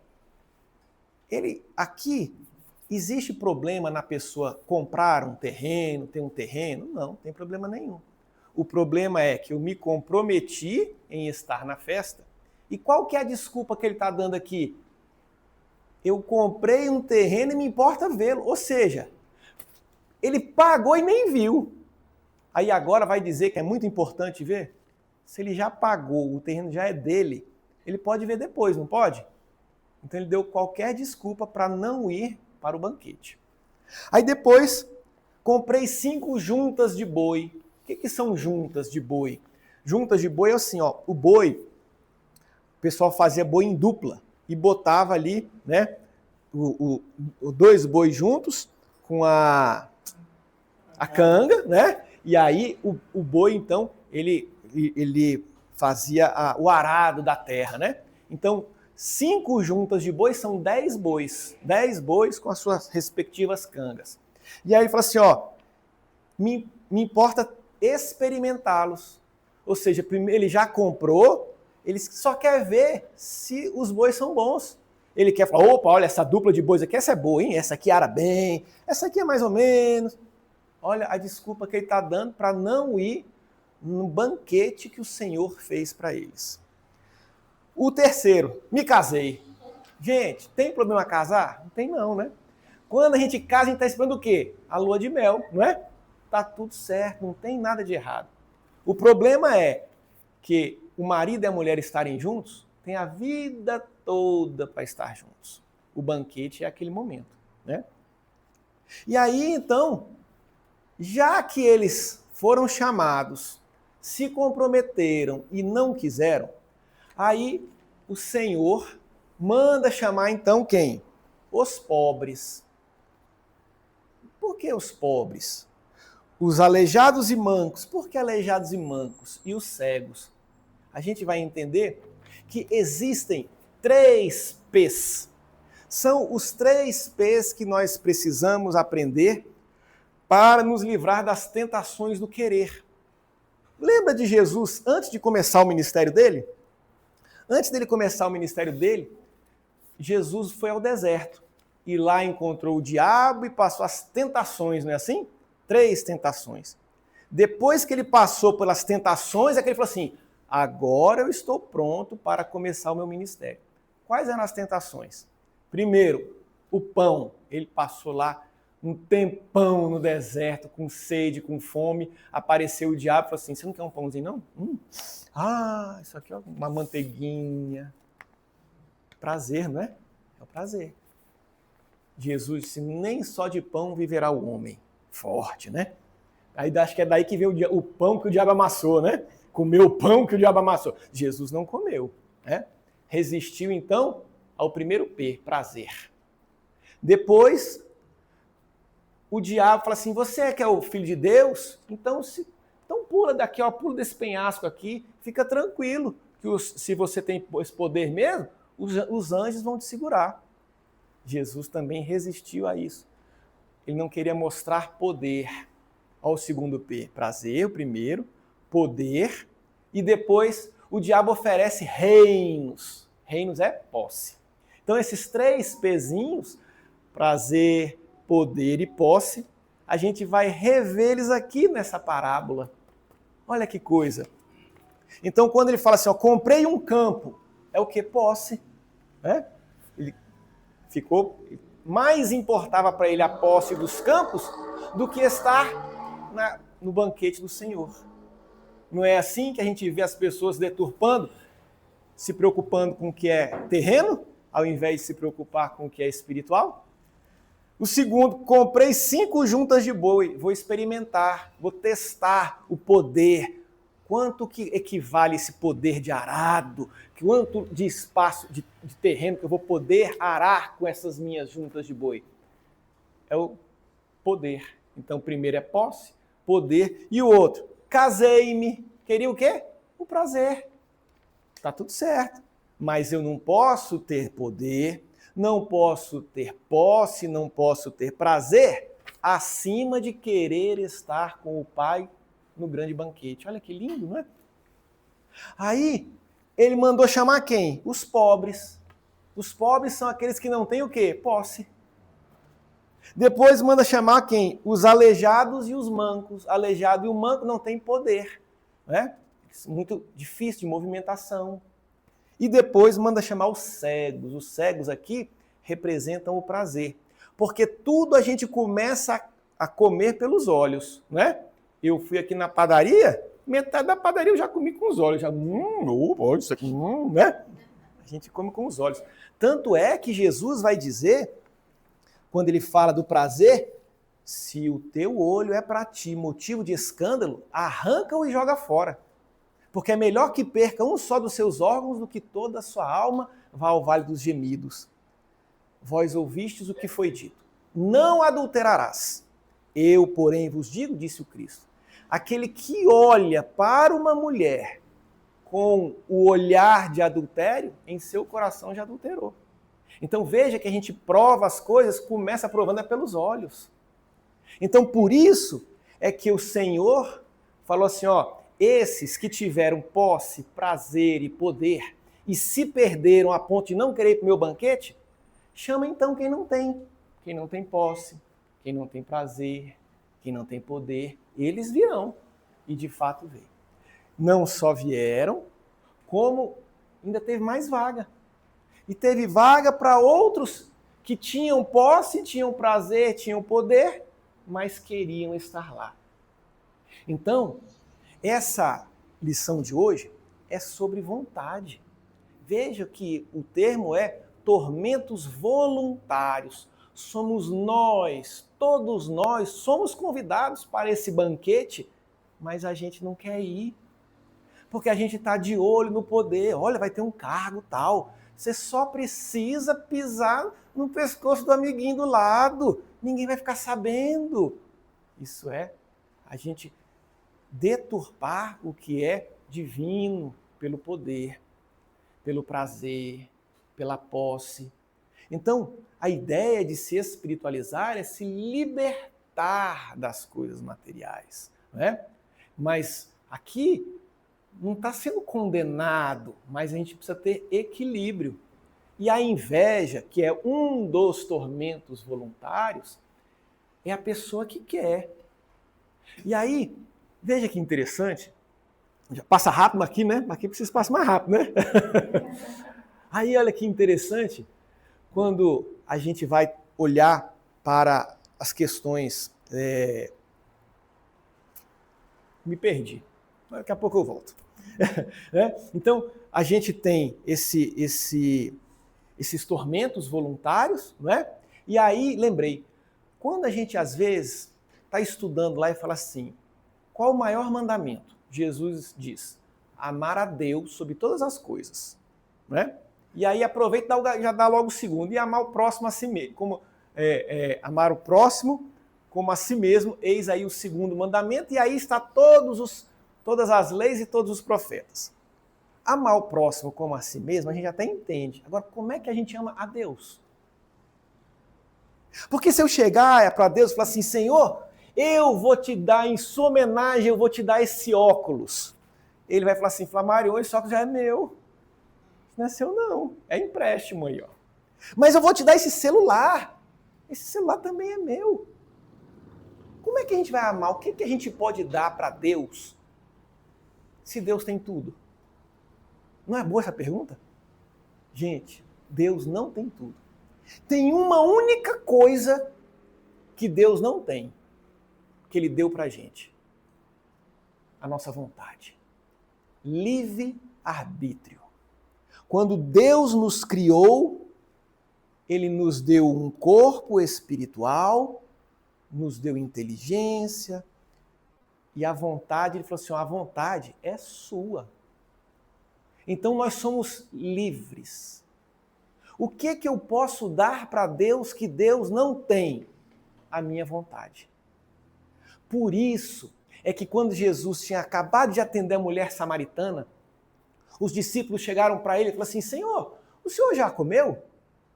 aqui, existe problema na pessoa comprar um terreno, ter um terreno? Não, não tem problema nenhum. O problema é que eu me comprometi em estar na festa. E qual que é a desculpa que ele está dando aqui? Eu comprei um terreno e me importa vê-lo. Ou seja, ele pagou e nem viu. Aí agora vai dizer que é muito importante ver? Se ele já pagou, o terreno já é dele, ele pode ver depois, não pode? Então ele deu qualquer desculpa para não ir para o banquete. Aí depois, comprei 5 juntas de boi. O que são juntas de boi? Juntas de boi é assim, ó, o boi, o pessoal fazia boi em dupla e botava ali, né, dois bois juntos com a canga, né? E aí o boi, então, ele fazia o arado da terra, né? Então, 5 juntas de bois são 10 bois. 10 bois com as suas respectivas cangas. E aí ele fala assim, ó, me importa experimentá-los. Ou seja, ele já comprou, ele só quer ver se os bois são bons. Ele quer falar, opa, olha, essa dupla de bois aqui, essa é boa, hein? Essa aqui ara bem, essa aqui é mais ou menos. Olha a desculpa que ele está dando para não ir no banquete que o Senhor fez para eles. O terceiro, me casei. Gente, tem problema casar? Não tem não, né? Quando a gente casa, a gente está esperando o quê? A lua de mel, não é? Tá tudo certo, não tem nada de errado. O problema é que o marido e a mulher estarem juntos, tem a vida toda para estar juntos. O banquete é aquele momento, né? E aí, então, já que eles foram chamados, se comprometeram e não quiseram, aí o Senhor manda chamar então quem? Os pobres. Por que os pobres? Os aleijados e mancos. Por que aleijados e mancos? E os cegos? A gente vai entender que existem 3 P's. São os 3 P's que nós precisamos aprender para nos livrar das tentações do querer. Lembra de Jesus antes de começar o ministério dele? Antes dele começar o ministério dele, Jesus foi ao deserto e lá encontrou o diabo e passou as tentações, não é assim? 3 tentações. Depois que ele passou pelas tentações, é que ele falou assim, agora eu estou pronto para começar o meu ministério. Quais eram as tentações? Primeiro, o pão. Ele passou lá um tempão no deserto, com sede, com fome. Apareceu o diabo e falou assim, você não quer um pãozinho, não? Ah, isso aqui é uma manteiguinha. Prazer, não é? É o prazer. Jesus disse, nem só de pão viverá o homem. Forte, né? Aí acho que é daí que veio o pão que o diabo amassou, né? Comeu o pão que o diabo amassou. Jesus não comeu, né? Resistiu, então, ao primeiro P, prazer. Depois, o diabo fala assim, você é que é o filho de Deus? Então pula daqui, ó, pula desse penhasco aqui, fica tranquilo, que se você tem esse poder mesmo, os anjos vão te segurar. Jesus também resistiu a isso. Ele não queria mostrar poder. Olha o segundo P. Prazer, o primeiro. Poder. E depois o diabo oferece reinos. Reinos é posse. Então esses 3 Pzinhos, prazer, poder e posse, a gente vai rever eles aqui nessa parábola. Olha que coisa. Então quando ele fala assim, ó, comprei um campo, é o que? Posse. Né? Ele ficou, mais importava para ele a posse dos campos do que estar no banquete do Senhor. Não é assim que a gente vê as pessoas deturpando, se preocupando com o que é terreno, ao invés de se preocupar com o que é espiritual? O segundo, comprei 5 juntas de boi, vou experimentar, vou testar o poder. Quanto que equivale esse poder de arado? Quanto de espaço, de terreno que eu vou poder arar com essas minhas juntas de boi? É o poder. Então, o primeiro é posse, poder. E o outro, casei-me. Queria o quê? O prazer. Tá tudo certo. Mas eu não posso ter poder, não posso ter posse, não posso ter prazer acima de querer estar com o Pai no grande banquete. Olha que lindo, não é? Aí, ele mandou chamar quem? Os pobres. Os pobres são aqueles que não têm o quê? Posse. Depois manda chamar quem? Os aleijados e os mancos. Aleijado e o manco não tem poder. Né? Muito difícil de movimentação. E depois manda chamar os cegos. Os cegos aqui representam o prazer. Porque tudo a gente começa a comer pelos olhos. Né? Eu fui aqui na padaria, metade da padaria eu já comi com os olhos. Já, olha isso aqui, né? A gente come com os olhos. Tanto é que Jesus vai dizer, quando ele fala do prazer, se o teu olho é para ti motivo de escândalo, arranca-o e joga fora. Porque é melhor que perca um só dos seus órgãos do que toda a sua alma vá ao vale dos gemidos. Vós ouvistes o que foi dito. Não adulterarás. Eu, porém, vos digo, disse o Cristo, aquele que olha para uma mulher com o olhar de adultério, em seu coração já adulterou. Então veja que a gente prova as coisas, começa provando pelos olhos. Então por isso é que o Senhor falou assim, ó, esses que tiveram posse, prazer e poder e se perderam a ponto de não querer ir para o meu banquete, chama então quem não tem posse, quem não tem prazer, quem não tem poder, eles virão. E de fato veio. Não só vieram, como ainda teve mais vaga. E teve vaga para outros que tinham posse, tinham prazer, tinham poder, mas queriam estar lá. Então, essa lição de hoje é sobre vontade. Veja que o termo é tormentos voluntários. Somos nós, todos nós, somos convidados para esse banquete, mas a gente não quer ir. Porque a gente está de olho no poder. Olha, vai ter um cargo tal. Você só precisa pisar no pescoço do amiguinho do lado. Ninguém vai ficar sabendo. Isso é a gente deturpar o que é divino pelo poder, pelo prazer, pela posse. Então, a ideia de se espiritualizar é se libertar das coisas materiais. Né? Mas aqui não está sendo condenado, mas a gente precisa ter equilíbrio. E a inveja, que é um dos tormentos voluntários, é a pessoa que quer. E aí, veja que interessante, já passa rápido aqui, né? Aqui precisa passar mais rápido, né? Aí, olha que interessante, quando a gente vai olhar para as questões... Me perdi. Daqui a pouco eu volto. Então, a gente tem esses tormentos voluntários, não é? E aí, lembrei, quando a gente, às vezes, está estudando lá e fala assim, qual o maior mandamento? Jesus diz, amar a Deus sobre todas as coisas. Não é? E aí, aproveita e já dá logo o segundo, e amar o próximo a si mesmo. Como amar o próximo como a si mesmo, eis aí o segundo mandamento, e aí está todas as leis e todos os profetas. Amar o próximo como a si mesmo, a gente até entende. Agora, como é que a gente ama a Deus? Porque se eu chegar para Deus e falar assim, Senhor, eu vou te dar, em sua homenagem, eu vou te dar esse óculos. Ele vai falar assim, Flamarion, esse óculos já é meu. Não é seu não, é empréstimo aí, ó. Mas eu vou te dar esse celular. Esse celular também é meu. Como é que a gente vai amar? O que a gente pode dar para Deus se Deus tem tudo? Não é boa essa pergunta? Gente, Deus não tem tudo. Tem uma única coisa que Deus não tem, que Ele deu pra gente. A nossa vontade. Livre-arbítrio. Quando Deus nos criou, Ele nos deu um corpo espiritual, nos deu inteligência, e a vontade, Ele falou assim, a vontade é sua. Então nós somos livres. O que eu posso dar para Deus que Deus não tem? A minha vontade. Por isso é que quando Jesus tinha acabado de atender a mulher samaritana, os discípulos chegaram para ele e falaram assim, Senhor, o senhor já comeu?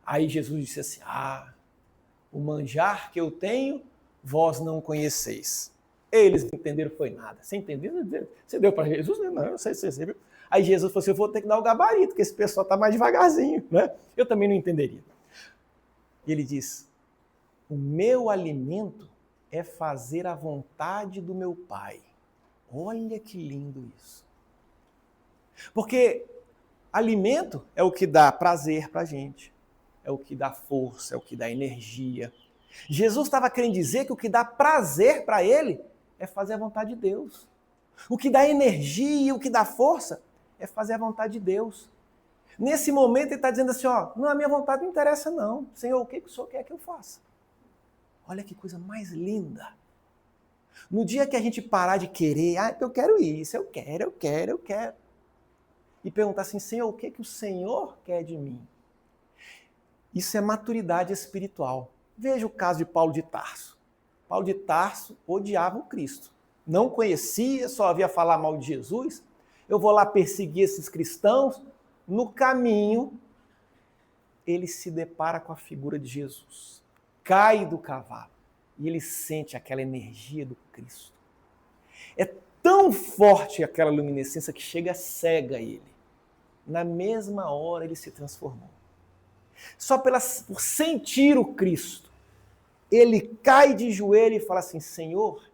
Aí Jesus disse assim, o manjar que eu tenho, vós não conheceis. Eles não entenderam, foi nada. Você entendeu? Você deu para Jesus? Não, eu sei se você viu. Aí Jesus falou assim, eu vou ter que dar o gabarito, porque esse pessoal está mais devagarzinho, né? Eu também não entenderia. E ele diz, o meu alimento é fazer a vontade do meu Pai. Olha que lindo isso. Porque alimento é o que dá prazer para a gente, é o que dá força, é o que dá energia. Jesus estava querendo dizer que o que dá prazer para ele é fazer a vontade de Deus. O que dá energia, o que dá força é fazer a vontade de Deus. Nesse momento ele está dizendo assim, não, a minha vontade não interessa não. Senhor, o que o Senhor quer que eu faça? Olha que coisa mais linda. No dia que a gente parar de querer, eu quero isso, eu quero. E perguntar assim, Senhor, o que o Senhor quer de mim? Isso é maturidade espiritual. Veja o caso de Paulo de Tarso. Paulo de Tarso odiava o Cristo. Não conhecia, só havia falar mal de Jesus. Eu vou lá perseguir esses cristãos. No caminho, ele se depara com a figura de Jesus. Cai do cavalo e ele sente aquela energia do Cristo. É tão forte aquela luminescência que chega cega ele. Na mesma hora ele se transformou. Só por sentir o Cristo, ele cai de joelho e fala assim, Senhor,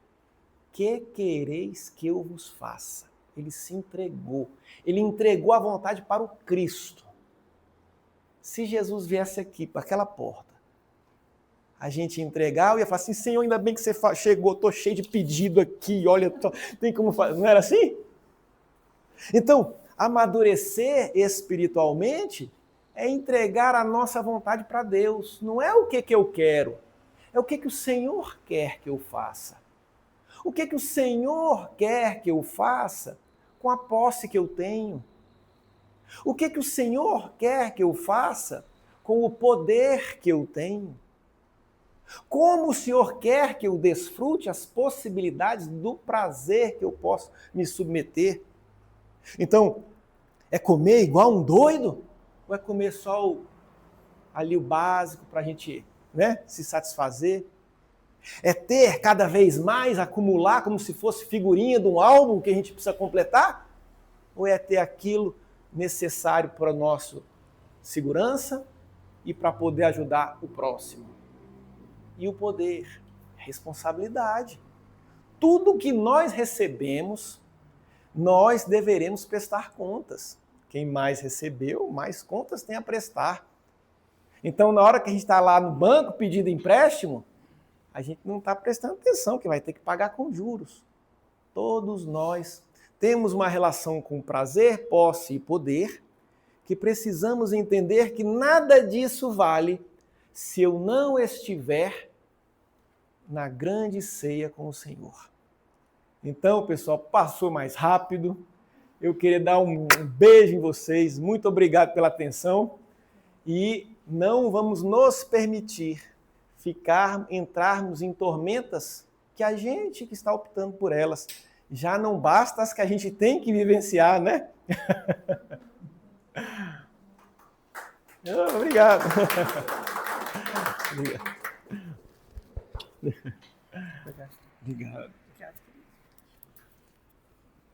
que quereis que eu vos faça? Ele se entregou. Ele entregou a vontade para o Cristo. Se Jesus viesse aqui, para aquela porta, a gente ia entregar, eu ia falar assim, Senhor, ainda bem que você chegou, estou cheio de pedido aqui, olha, tem como fazer. Não era assim? Então, amadurecer espiritualmente é entregar a nossa vontade para Deus. Não é o que eu quero, é o que o Senhor quer que eu faça. O que o Senhor quer que eu faça com a posse que eu tenho? O que o Senhor quer que eu faça com o poder que eu tenho? Como o Senhor quer que eu desfrute as possibilidades do prazer que eu posso me submeter? Então, é comer igual um doido? Ou é comer só o básico para a gente, se satisfazer? É ter cada vez mais, acumular como se fosse figurinha de um álbum que a gente precisa completar? Ou é ter aquilo necessário para a nossa segurança e para poder ajudar o próximo? E o poder, responsabilidade. Tudo que nós recebemos, nós deveremos prestar contas. Quem mais recebeu, mais contas tem a prestar. Então, na hora que a gente está lá no banco pedindo empréstimo, a gente não está prestando atenção, que vai ter que pagar com juros. Todos nós temos uma relação com prazer, posse e poder, que precisamos entender que nada disso vale se eu não estiver na grande ceia com o Senhor. Então, pessoal, passou mais rápido. Eu queria dar um beijo em vocês. Muito obrigado pela atenção. E não vamos nos permitir entrarmos em tormentas que a gente que está optando por elas. Já não basta as que a gente tem que vivenciar, né? Obrigado. Obrigado. Obrigado.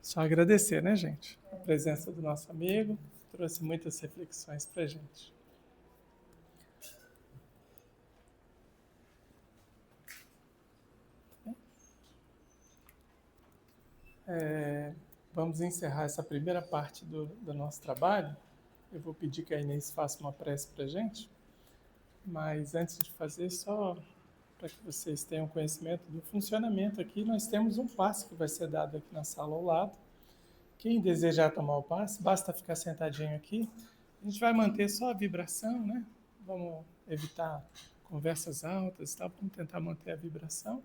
Só agradecer, né, gente? A presença do nosso amigo trouxe muitas reflexões para a gente. Vamos encerrar essa primeira parte do nosso trabalho. Eu vou pedir que a Inês faça uma prece para a gente, mas antes de fazer, só para que vocês tenham conhecimento do funcionamento aqui, nós temos um passe que vai ser dado aqui na sala ao lado. Quem desejar tomar o passe, basta ficar sentadinho aqui. A gente vai manter só a vibração, né? Vamos evitar conversas altas, tá? Vamos tentar manter a vibração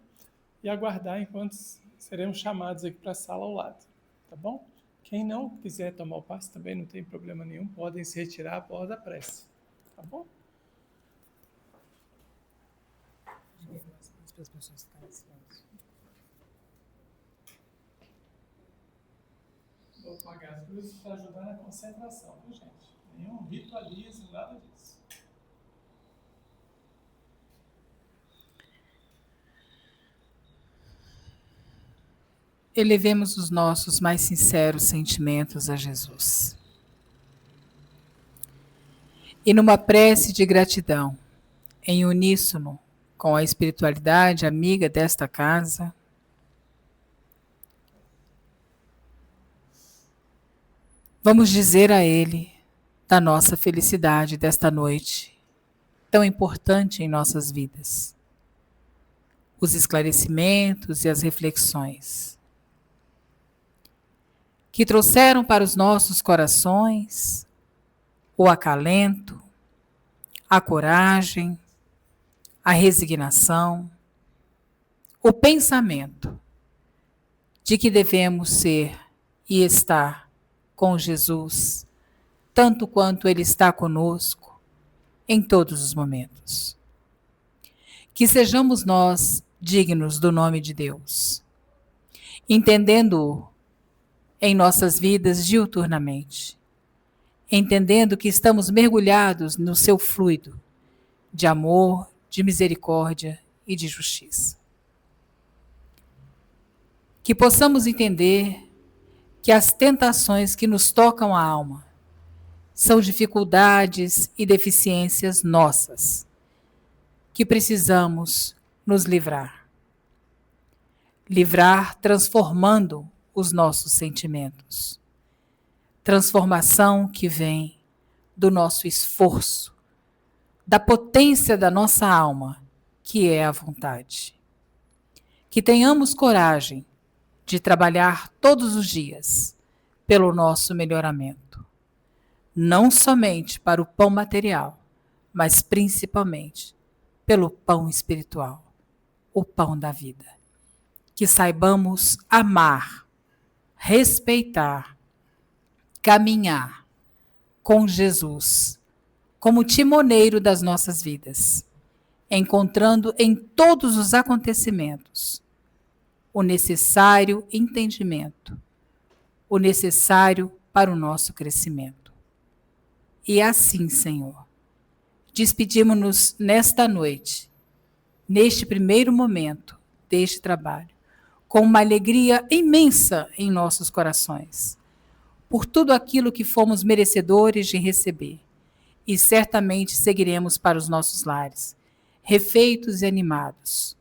e aguardar enquanto seremos chamados aqui para a sala ao lado, tá bom? Quem não quiser tomar o passe também não tem problema nenhum, podem se retirar após a prece, tá bom? As pessoas ficarem em silêncio. Vou apagar as luzes para ajudar na concentração, viu, gente? Nenhum ritualismo, nada disso. Elevemos os nossos mais sinceros sentimentos a Jesus. E numa prece de gratidão, em uníssono com a espiritualidade amiga desta casa, vamos dizer a Ele da nossa felicidade desta noite, tão importante em nossas vidas. Os esclarecimentos e as reflexões que trouxeram para os nossos corações o acalento, a coragem, a resignação, o pensamento de que devemos ser e estar com Jesus, tanto quanto Ele está conosco em todos os momentos. Que sejamos nós dignos do nome de Deus, entendendo-o em nossas vidas diuturnamente, entendendo que estamos mergulhados no seu fluido de amor, de misericórdia e de justiça. Que possamos entender que as tentações que nos tocam a alma são dificuldades e deficiências nossas, que precisamos nos livrar. Livrar transformando os nossos sentimentos. Transformação que vem do nosso esforço, da potência da nossa alma, que é a vontade. Que tenhamos coragem de trabalhar todos os dias pelo nosso melhoramento. Não somente para o pão material, mas principalmente pelo pão espiritual, o pão da vida. Que saibamos amar, respeitar, caminhar com Jesus como timoneiro das nossas vidas, encontrando em todos os acontecimentos o necessário entendimento, o necessário para o nosso crescimento. E assim, Senhor, despedimos-nos nesta noite, neste primeiro momento deste trabalho, com uma alegria imensa em nossos corações, por tudo aquilo que fomos merecedores de receber, e certamente seguiremos para os nossos lares, refeitos e animados,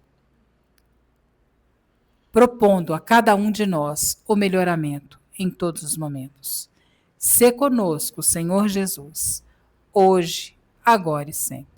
propondo a cada um de nós o melhoramento em todos os momentos. Sê conosco, Senhor Jesus, hoje, agora e sempre.